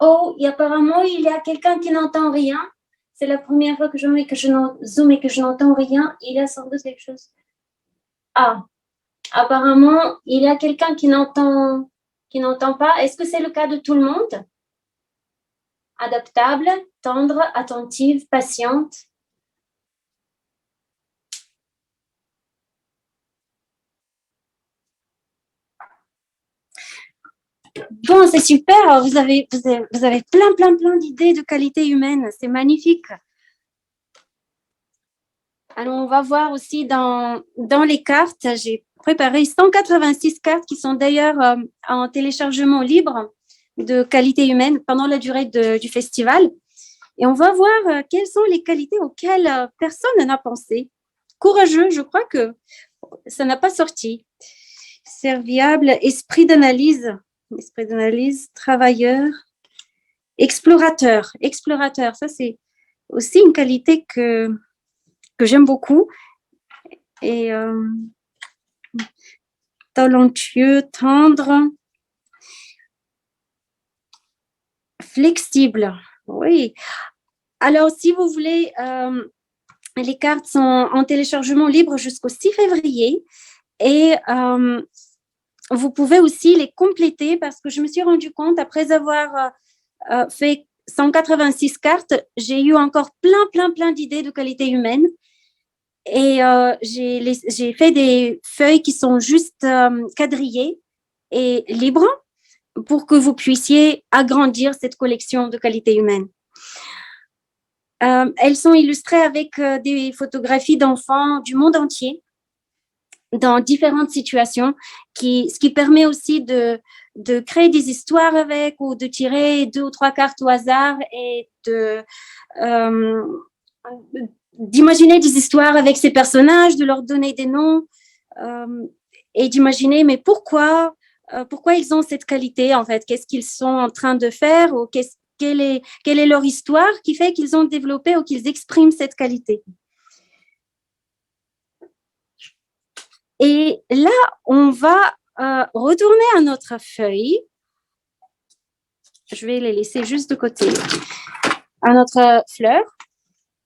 Oh, et apparemment, il y a quelqu'un qui n'entend rien. C'est la première fois que je mets que je zoome et que je n'entends rien. Il y a sans doute quelque chose. Ah, apparemment, il y a quelqu'un qui n'entend pas. Est-ce que c'est le cas de tout le monde? Adaptable, tendre, attentive, patiente. Bon, c'est super. Vous avez plein d'idées de qualité humaine. C'est magnifique. Alors, on va voir aussi dans les cartes. J'ai préparé 186 cartes qui sont d'ailleurs en téléchargement libre de qualité humaine pendant la durée du festival. Et on va voir quelles sont les qualités auxquelles personne n'a pensé. Courageux, je crois que ça n'a pas sorti. Serviable, esprit d'analyse, travailleur, explorateur, ça c'est aussi une qualité que j'aime beaucoup. Et talentueux, tendre, flexible, oui. Alors, si vous voulez, les cartes sont en téléchargement libre jusqu'au 6 février et vous pouvez aussi les compléter parce que je me suis rendu compte, après avoir fait 186 cartes, j'ai eu encore plein d'idées de qualité humaine. Et j'ai fait des feuilles qui sont juste quadrillées et libres pour que vous puissiez agrandir cette collection de qualité humaine. Elles sont illustrées avec des photographies d'enfants du monde entier dans différentes situations, ce qui permet aussi de créer des histoires avec ou de tirer 2 ou 3 cartes au hasard et d'imaginer des histoires avec ces personnages, de leur donner des noms et d'imaginer mais pourquoi ils ont cette qualité en fait, qu'est-ce qu'ils sont en train de faire ou quelle est leur histoire qui fait qu'ils ont développé ou qu'ils expriment cette qualité. Et là, on va retourner à notre feuille. Je vais les laisser juste de côté, à notre fleur.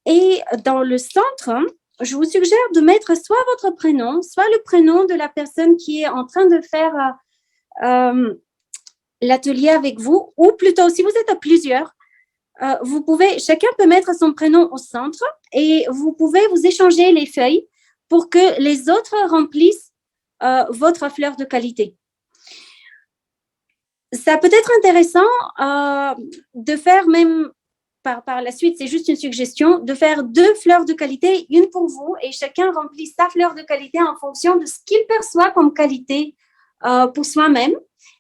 Et dans le centre, je vous suggère de mettre soit votre prénom, soit le prénom de la personne qui est en train de faire l'atelier avec vous, ou plutôt, si vous êtes à plusieurs, chacun peut mettre son prénom au centre et vous pouvez vous échanger les feuilles pour que les autres remplissent votre fleur de qualité. Ça peut être intéressant de faire même par la suite, c'est juste une suggestion, de faire 2 fleurs de qualité, une pour vous, et chacun remplit sa fleur de qualité en fonction de ce qu'il perçoit comme qualité pour soi-même,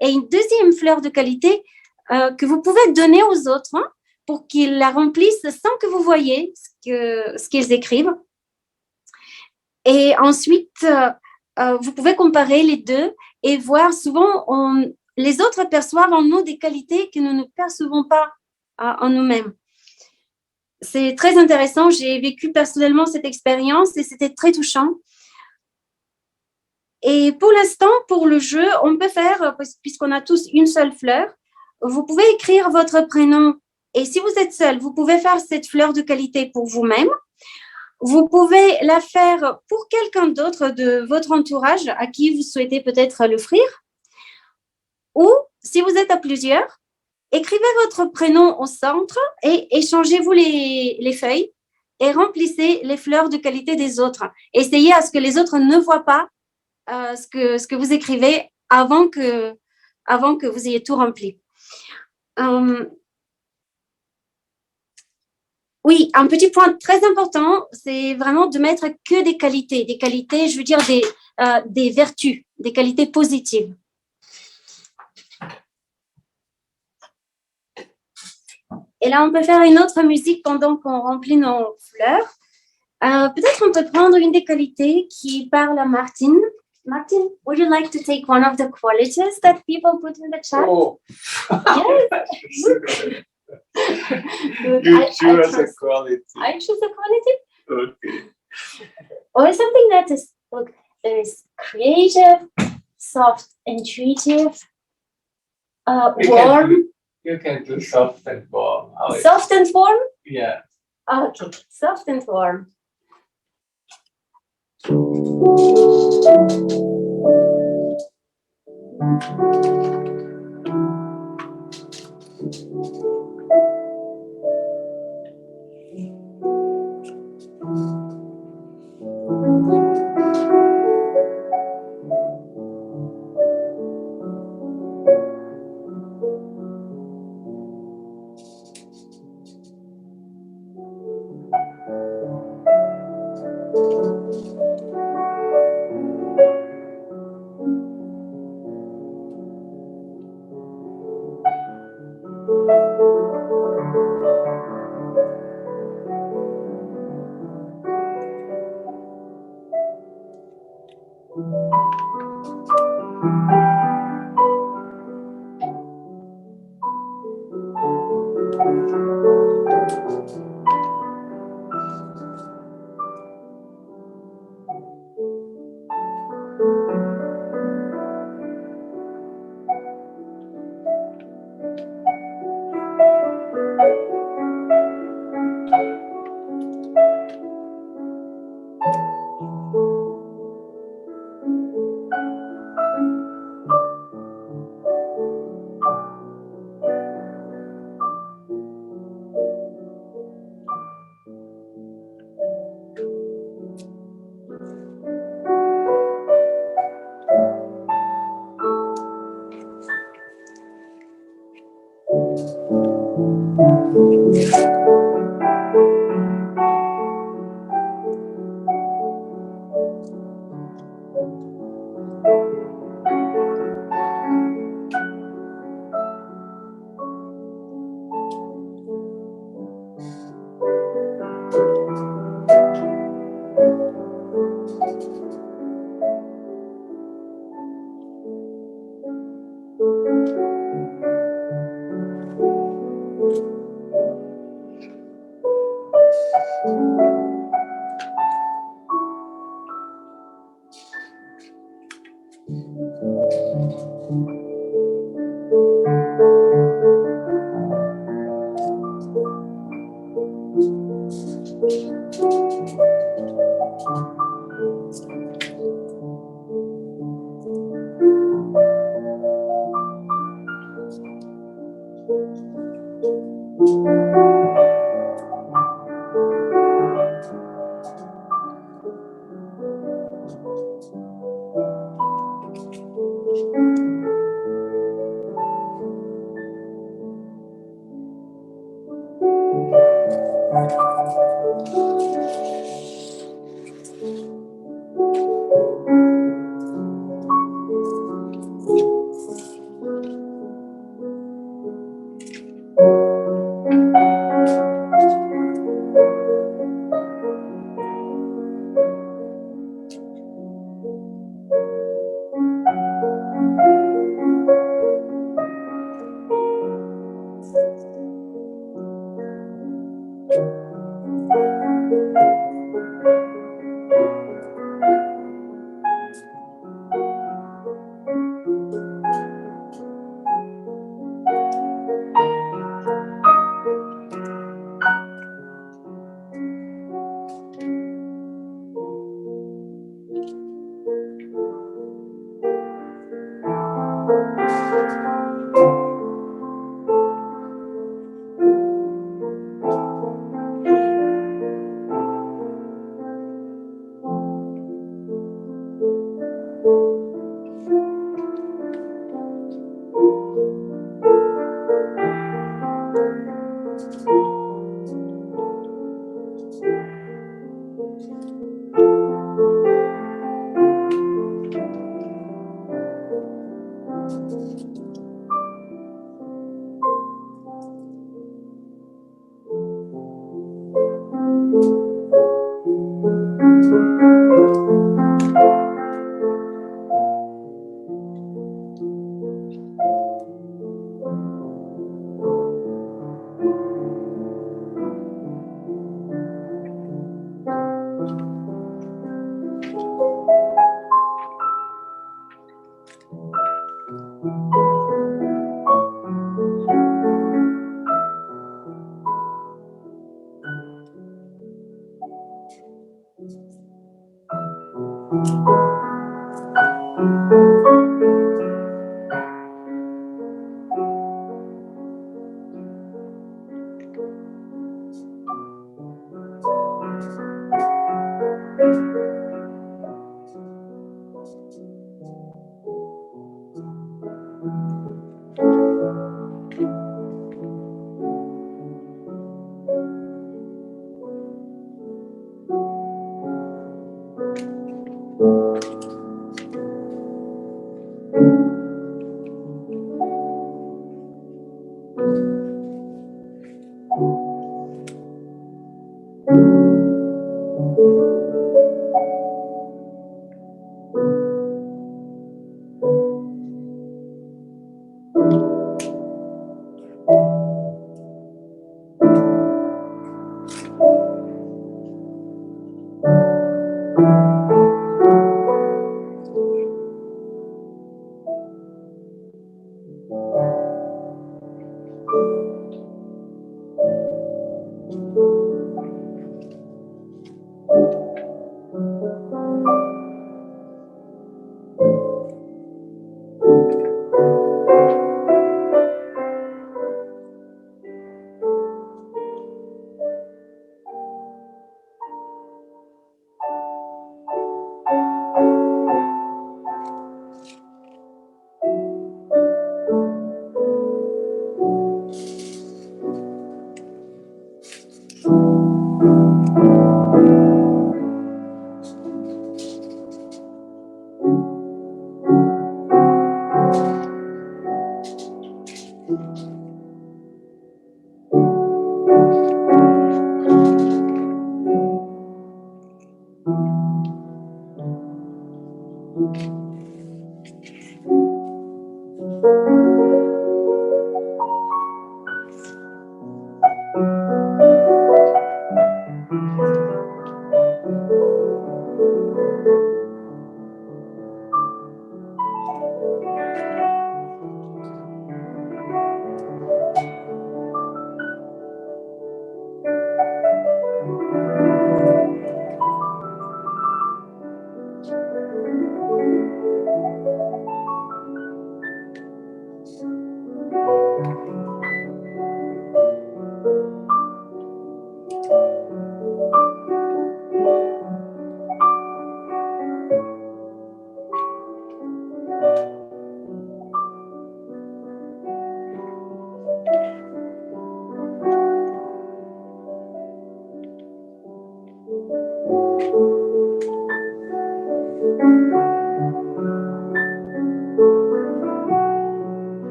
et une deuxième fleur de qualité que vous pouvez donner aux autres pour qu'ils la remplissent sans que vous voyez ce qu'ils écrivent. Et ensuite, vous pouvez comparer les deux et voir souvent, les autres perçoivent en nous des qualités que nous ne percevons pas en nous-mêmes. C'est très intéressant. J'ai vécu personnellement cette expérience et c'était très touchant. Et pour l'instant, pour le jeu, on peut faire, puisqu'on a tous une seule fleur, vous pouvez écrire votre prénom. Et si vous êtes seul, vous pouvez faire cette fleur de qualité pour vous-même. Vous pouvez la faire pour quelqu'un d'autre de votre entourage à qui vous souhaitez peut-être l'offrir. Ou si vous êtes à plusieurs, écrivez votre prénom au centre et échangez-vous les feuilles et remplissez les fleurs de qualité des autres. Essayez à ce que les autres ne voient pas ce que vous écrivez avant que vous ayez tout rempli. Oui, un petit point très important, c'est vraiment de mettre que des qualités, je veux dire des vertus, des qualités positives. Et là, on peut faire une autre musique pendant qu'on remplit nos fleurs. Peut-être on peut prendre une des qualités qui parle à Martin. Martin, would you like to take one of the qualities that people put in the chat? Oh. Yes. Good. You choose a quality. I choose a quality. Okay. Or something that is, look, there is creative, soft, intuitive, warm. You can do soft and warm. Soft and warm? Yeah. Okay, soft and warm.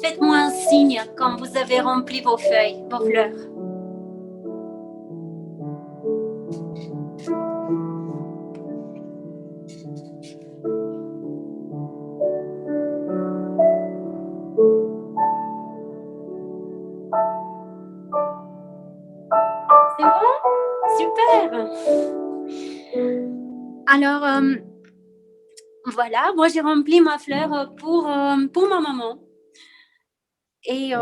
Faites-moi un signe quand vous avez rempli vos feuilles, vos fleurs. C'est bon? Super! Alors, voilà, moi j'ai rempli ma fleur pour ma maman. Et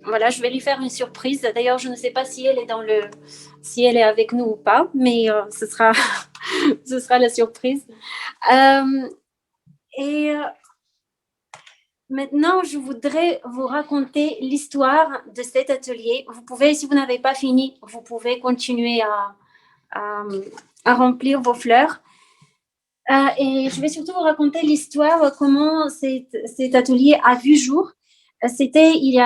voilà, je vais lui faire une surprise. D'ailleurs, je ne sais pas si elle est si elle est avec nous ou pas, mais ce sera la surprise. Maintenant, je voudrais vous raconter l'histoire de cet atelier. Vous pouvez, si vous n'avez pas fini, vous pouvez continuer à remplir vos fleurs. Et je vais surtout vous raconter l'histoire, comment cet atelier a vu jour. C'était il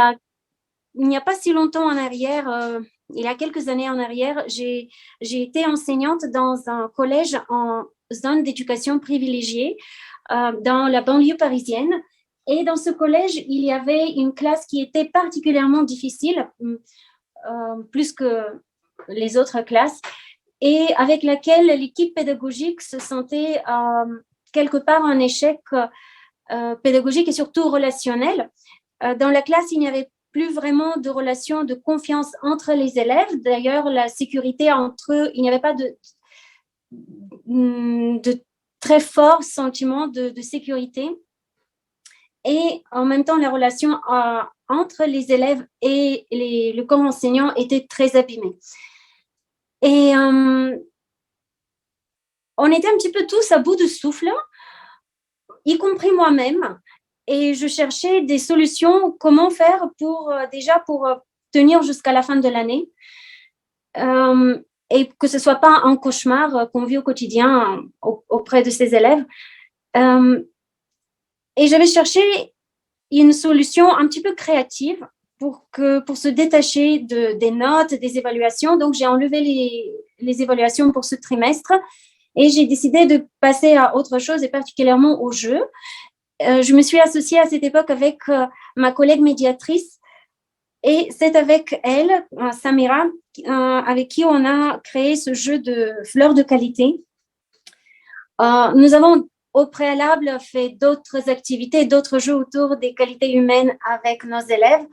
n'y a pas si longtemps en arrière, il y a quelques années en arrière, j'ai été enseignante dans un collège en zone d'éducation privilégiée dans la banlieue parisienne. Et dans ce collège, il y avait une classe qui était particulièrement difficile, plus que les autres classes, et avec laquelle l'équipe pédagogique se sentait quelque part en échec pédagogique et surtout relationnel. Dans la classe, il n'y avait plus vraiment de relation de confiance entre les élèves. D'ailleurs, la sécurité entre eux, il n'y avait pas de très fort sentiment de sécurité. Et en même temps, la relation entre les élèves et le corps enseignant était très abîmée. Et on était un petit peu tous à bout de souffle, y compris moi-même. Et je cherchais des solutions, comment faire pour tenir jusqu'à la fin de l'année et que ce ne soit pas un cauchemar qu'on vit au quotidien auprès de ces élèves. Et j'avais cherché une solution un petit peu créative pour se détacher des notes, des évaluations. Donc, j'ai enlevé les évaluations pour ce trimestre et j'ai décidé de passer à autre chose et particulièrement au jeu. Je me suis associée à cette époque avec ma collègue médiatrice et c'est avec elle, Samira, avec qui on a créé ce jeu de fleurs de qualité. Nous avons au préalable fait d'autres activités, d'autres jeux autour des qualités humaines avec nos élèves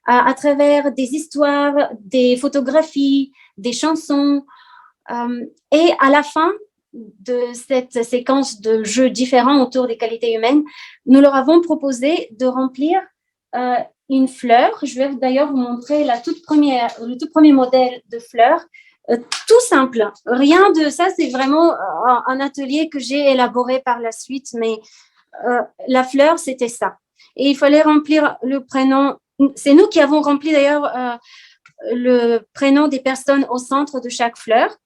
à travers des histoires, des photographies, des chansons. Et à la fin de cette séquence de jeux différents autour des qualités humaines, nous leur avons proposé de remplir une fleur. Je vais d'ailleurs vous montrer le tout premier modèle de fleur. Tout simple, rien de ça, c'est vraiment un atelier que j'ai élaboré par la suite, mais la fleur, c'était ça. Et il fallait remplir le prénom. C'est nous qui avons rempli d'ailleurs le prénom des personnes au centre de chaque fleur.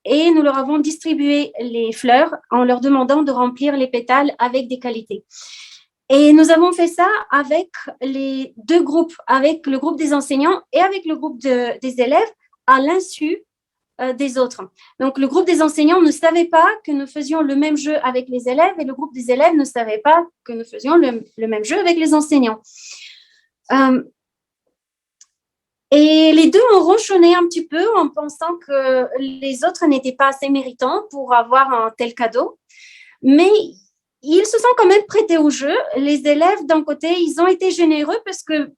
Et nous leur avons distribué les fleurs en leur demandant de remplir les pétales avec des qualités. Et nous avons fait ça avec les deux groupes, avec le groupe des enseignants et avec le groupe des élèves, à l'insu des autres. Donc, le groupe des enseignants ne savait pas que nous faisions le même jeu avec les élèves et le groupe des élèves ne savait pas que nous faisions le même jeu avec les enseignants. Et les deux ont ronchonné un petit peu en pensant que les autres n'étaient pas assez méritants pour avoir un tel cadeau. Mais ils se sont quand même prêtés au jeu. Les élèves, d'un côté, ils ont été généreux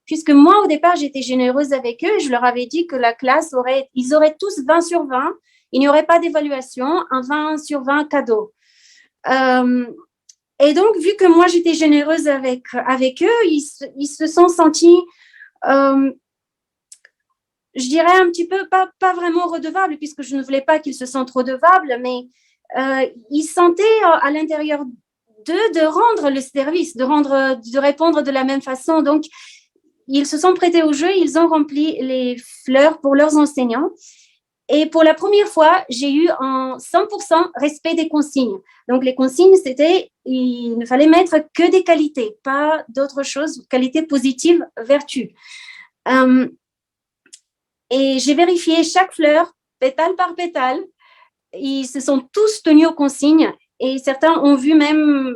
puisque moi, au départ, j'étais généreuse avec eux et je leur avais dit que la classe ils auraient tous 20 sur 20. Il n'y aurait pas d'évaluation, un 20 sur 20 cadeau. Et donc, vu que moi, j'étais généreuse avec eux, ils se sont sentis... je dirais un petit peu, pas vraiment redevables, puisque je ne voulais pas qu'ils se sentent redevables, mais ils sentaient à l'intérieur d'eux de rendre le service, de répondre de la même façon. Donc, ils se sont prêtés au jeu, ils ont rempli les fleurs pour leurs enseignants. Et pour la première fois, j'ai eu un 100% respect des consignes. Donc, les consignes, c'était, il ne fallait mettre que des qualités, pas d'autres choses, qualités positives, vertus. Et j'ai vérifié chaque fleur, pétale par pétale. Ils se sont tous tenus aux consignes et certains ont vu même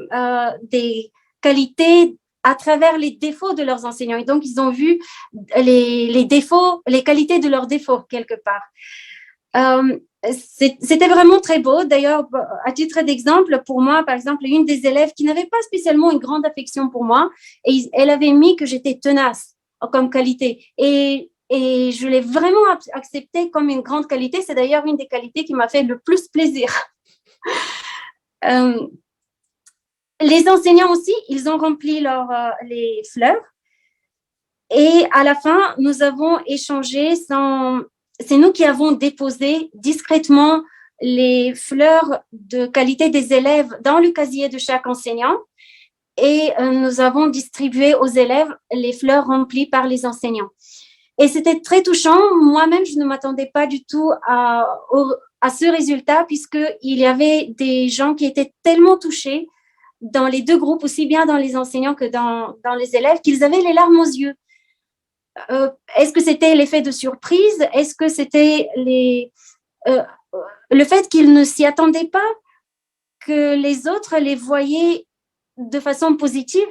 des qualités à travers les défauts de leurs enseignants. Et donc, ils ont vu les défauts, les qualités de leurs défauts quelque part. C'était vraiment très beau. D'ailleurs, à titre d'exemple, pour moi, par exemple, une des élèves qui n'avait pas spécialement une grande affection pour moi, et elle avait mis que j'étais tenace comme qualité. Et je l'ai vraiment accepté comme une grande qualité. C'est d'ailleurs une des qualités qui m'a fait le plus plaisir. Les enseignants aussi, ils ont rempli les fleurs. Et à la fin, nous avons échangé c'est nous qui avons déposé discrètement les fleurs de qualité des élèves dans le casier de chaque enseignant et nous avons distribué aux élèves les fleurs remplies par les enseignants. Et c'était très touchant. Moi-même, je ne m'attendais pas du tout à ce résultat puisqu'il y avait des gens qui étaient tellement touchés dans les deux groupes, aussi bien dans les enseignants que dans les élèves, qu'ils avaient les larmes aux yeux. Est-ce que c'était l'effet de surprise? Est-ce que c'était le fait qu'ils ne s'y attendaient pas, que les autres les voyaient de façon positive?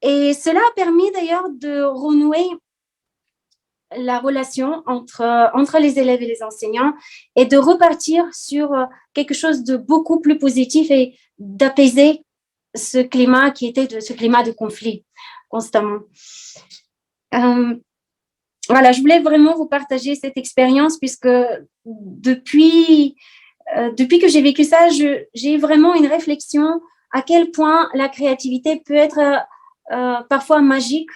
Et cela a permis d'ailleurs de renouer la relation entre les élèves et les enseignants et de repartir sur quelque chose de beaucoup plus positif et d'apaiser ce climat qui était ce climat de conflit constamment. Voilà, je voulais vraiment vous partager cette expérience puisque depuis que j'ai vécu ça, j'ai vraiment une réflexion à quel point la créativité peut être parfois magique.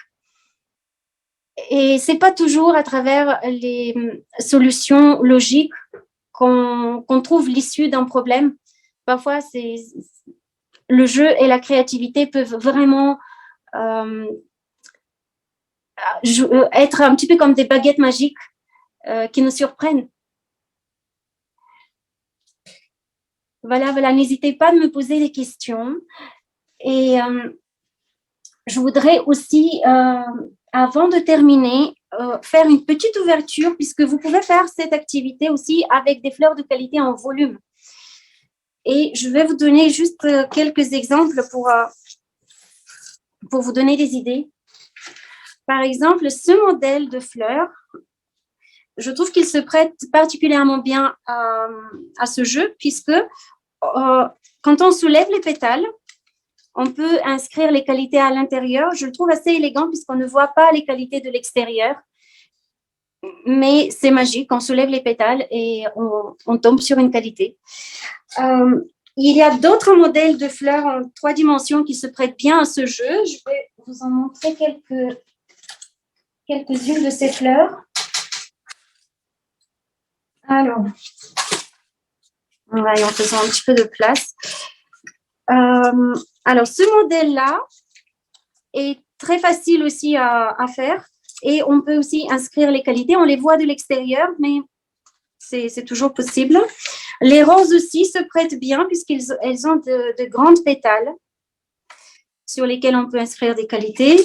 Et c'est pas toujours à travers les solutions logiques qu'on trouve l'issue d'un problème. Parfois, le jeu et la créativité peuvent vraiment être un petit peu comme des baguettes magiques qui nous surprennent. Voilà, n'hésitez pas à me poser des questions. Et je voudrais aussi, avant de terminer, faire une petite ouverture puisque vous pouvez faire cette activité aussi avec des fleurs de qualité en volume. Et je vais vous donner juste quelques exemples pour vous donner des idées. Par exemple, ce modèle de fleurs, je trouve qu'il se prête particulièrement bien à ce jeu puisque quand on soulève les pétales, on peut inscrire les qualités à l'intérieur. Je le trouve assez élégant puisqu'on ne voit pas les qualités de l'extérieur. Mais c'est magique, on soulève les pétales et on tombe sur une qualité. Il y a d'autres modèles de fleurs en 3 dimensions qui se prêtent bien à ce jeu. Je vais vous en montrer quelques-unes de ces fleurs. Alors, en faisant un petit peu de place. Alors, ce modèle-là est très facile aussi à faire et on peut aussi inscrire les qualités. On les voit de l'extérieur, mais c'est toujours possible. Les roses aussi se prêtent bien puisqu'elles ont de grandes pétales sur lesquelles on peut inscrire des qualités.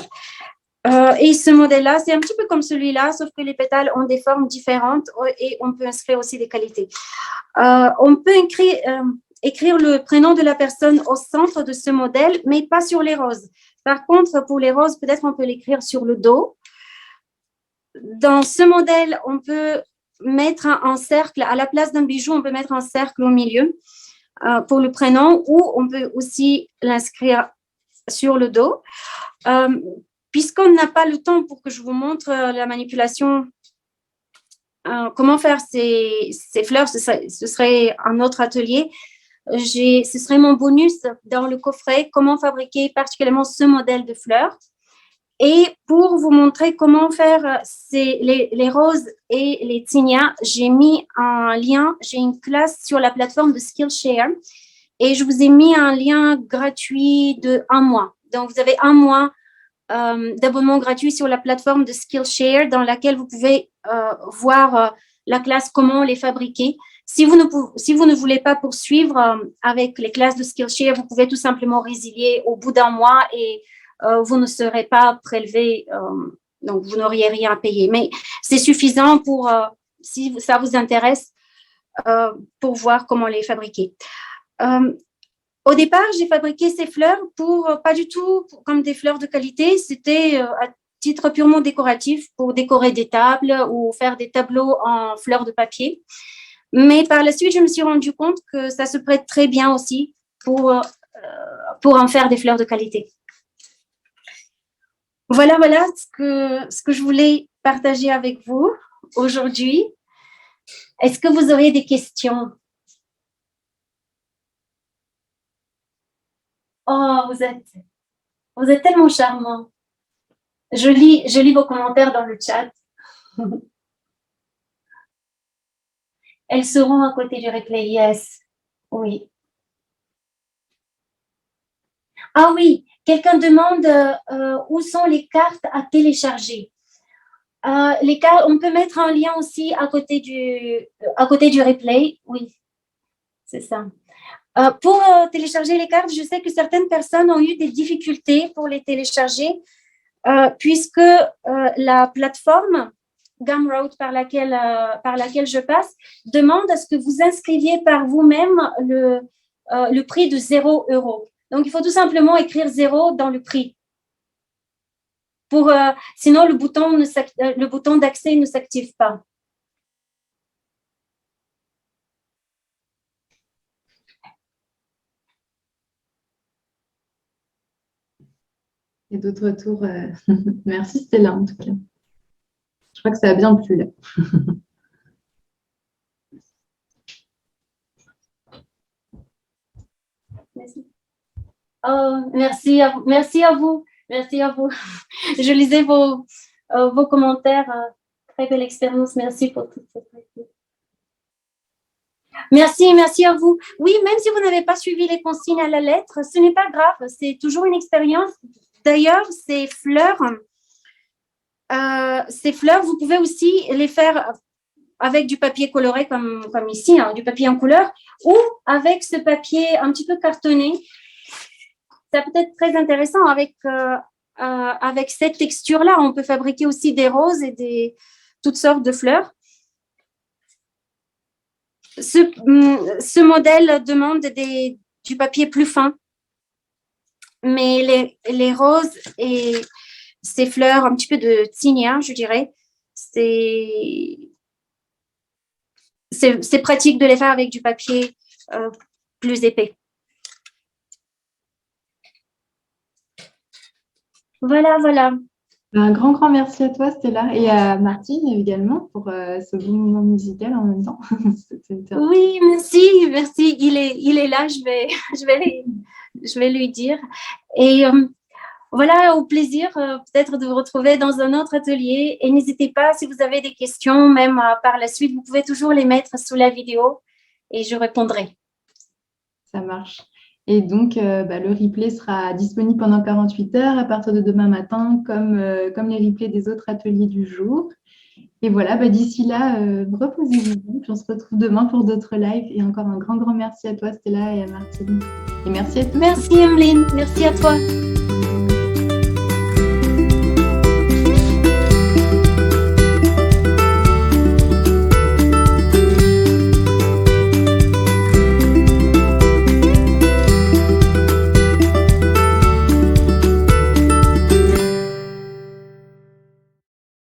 Et ce modèle-là, c'est un petit peu comme celui-là, sauf que les pétales ont des formes différentes et on peut inscrire aussi des qualités. On peut écrire le prénom de la personne au centre de ce modèle, mais pas sur les roses. Par contre, pour les roses, peut-être on peut l'écrire sur le dos. Dans ce modèle, on peut mettre un cercle, à la place d'un bijou, on peut mettre un cercle au milieu pour le prénom ou on peut aussi l'inscrire sur le dos. Puisqu'on n'a pas le temps pour que je vous montre la manipulation, comment faire ces fleurs, ce serait un autre atelier. Ce serait mon bonus dans le coffret, comment fabriquer particulièrement ce modèle de fleurs. Et pour vous montrer comment faire les roses et les zinnias, j'ai mis un lien, j'ai une classe sur la plateforme de Skillshare et je vous ai mis un lien gratuit de 1 mois. Donc, vous avez 1 mois d'abonnement gratuit sur la plateforme de Skillshare dans laquelle vous pouvez voir la classe comment les fabriquer. Si vous ne voulez pas poursuivre avec les classes de Skillshare, vous pouvez tout simplement résilier au bout d'un mois et vous ne serez pas prélevé, donc vous n'auriez rien à payer. Mais c'est suffisant pour, si ça vous intéresse, pour voir comment les fabriquer. Au départ, j'ai fabriqué ces fleurs pas du tout comme des fleurs de qualité, c'était à titre purement décoratif pour décorer des tables ou faire des tableaux en fleurs de papier. Mais par la suite, je me suis rendu compte que ça se prête très bien aussi pour en faire des fleurs de qualité. Voilà ce que je voulais partager avec vous aujourd'hui. Est-ce que vous auriez des questions? Oh, vous êtes tellement charmants. Je lis vos commentaires dans le chat. Elles seront à côté du replay, yes. Oui. Ah oui, quelqu'un demande où sont les cartes à télécharger. Les cartes, on peut mettre un lien aussi à côté du replay. Oui, c'est ça. Pour télécharger les cartes, je sais que certaines personnes ont eu des difficultés pour les télécharger puisque la plateforme Gumroad par laquelle je passe demande à ce que vous inscriviez par vous-même le prix de 0 €. Donc, il faut tout simplement écrire 0 dans le prix. Sinon, le bouton d'accès ne s'active pas. Et d'autres retours. Merci Stella en tout cas. Je crois que ça a bien plu là. Merci. Oh, merci à vous. Merci à vous. Merci à vous. Je lisais vos commentaires. Très belle expérience. Merci pour tout ça. Merci à vous. Oui, même si vous n'avez pas suivi les consignes à la lettre, ce n'est pas grave. C'est toujours une expérience. D'ailleurs, ces fleurs, vous pouvez aussi les faire avec du papier coloré comme ici, hein, du papier en couleur, ou avec ce papier un petit peu cartonné. Ça peut être très intéressant avec cette texture-là. On peut fabriquer aussi des roses et toutes sortes de fleurs. Ce modèle demande du papier plus fin. Mais les roses et ces fleurs, un petit peu de zinnia, je dirais, c'est pratique de les faire avec du papier plus épais. Voilà. Un grand merci à toi, Stella, et à Martine également pour ce beau moment musical en même temps. Oui, merci. Il est là, je vais lui dire. Et voilà, au plaisir peut-être de vous retrouver dans un autre atelier. Et n'hésitez pas, si vous avez des questions, même par la suite, vous pouvez toujours les mettre sous la vidéo et je répondrai. Ça marche. Et donc, le replay sera disponible pendant 48 heures à partir de demain matin, comme les replays des autres ateliers du jour. Et voilà, d'ici là, reposez-vous bien, puis on se retrouve demain pour d'autres lives. Et encore un grand merci à toi, Stella, et à Martine. Et merci à tous. Merci, Emeline. Merci à toi.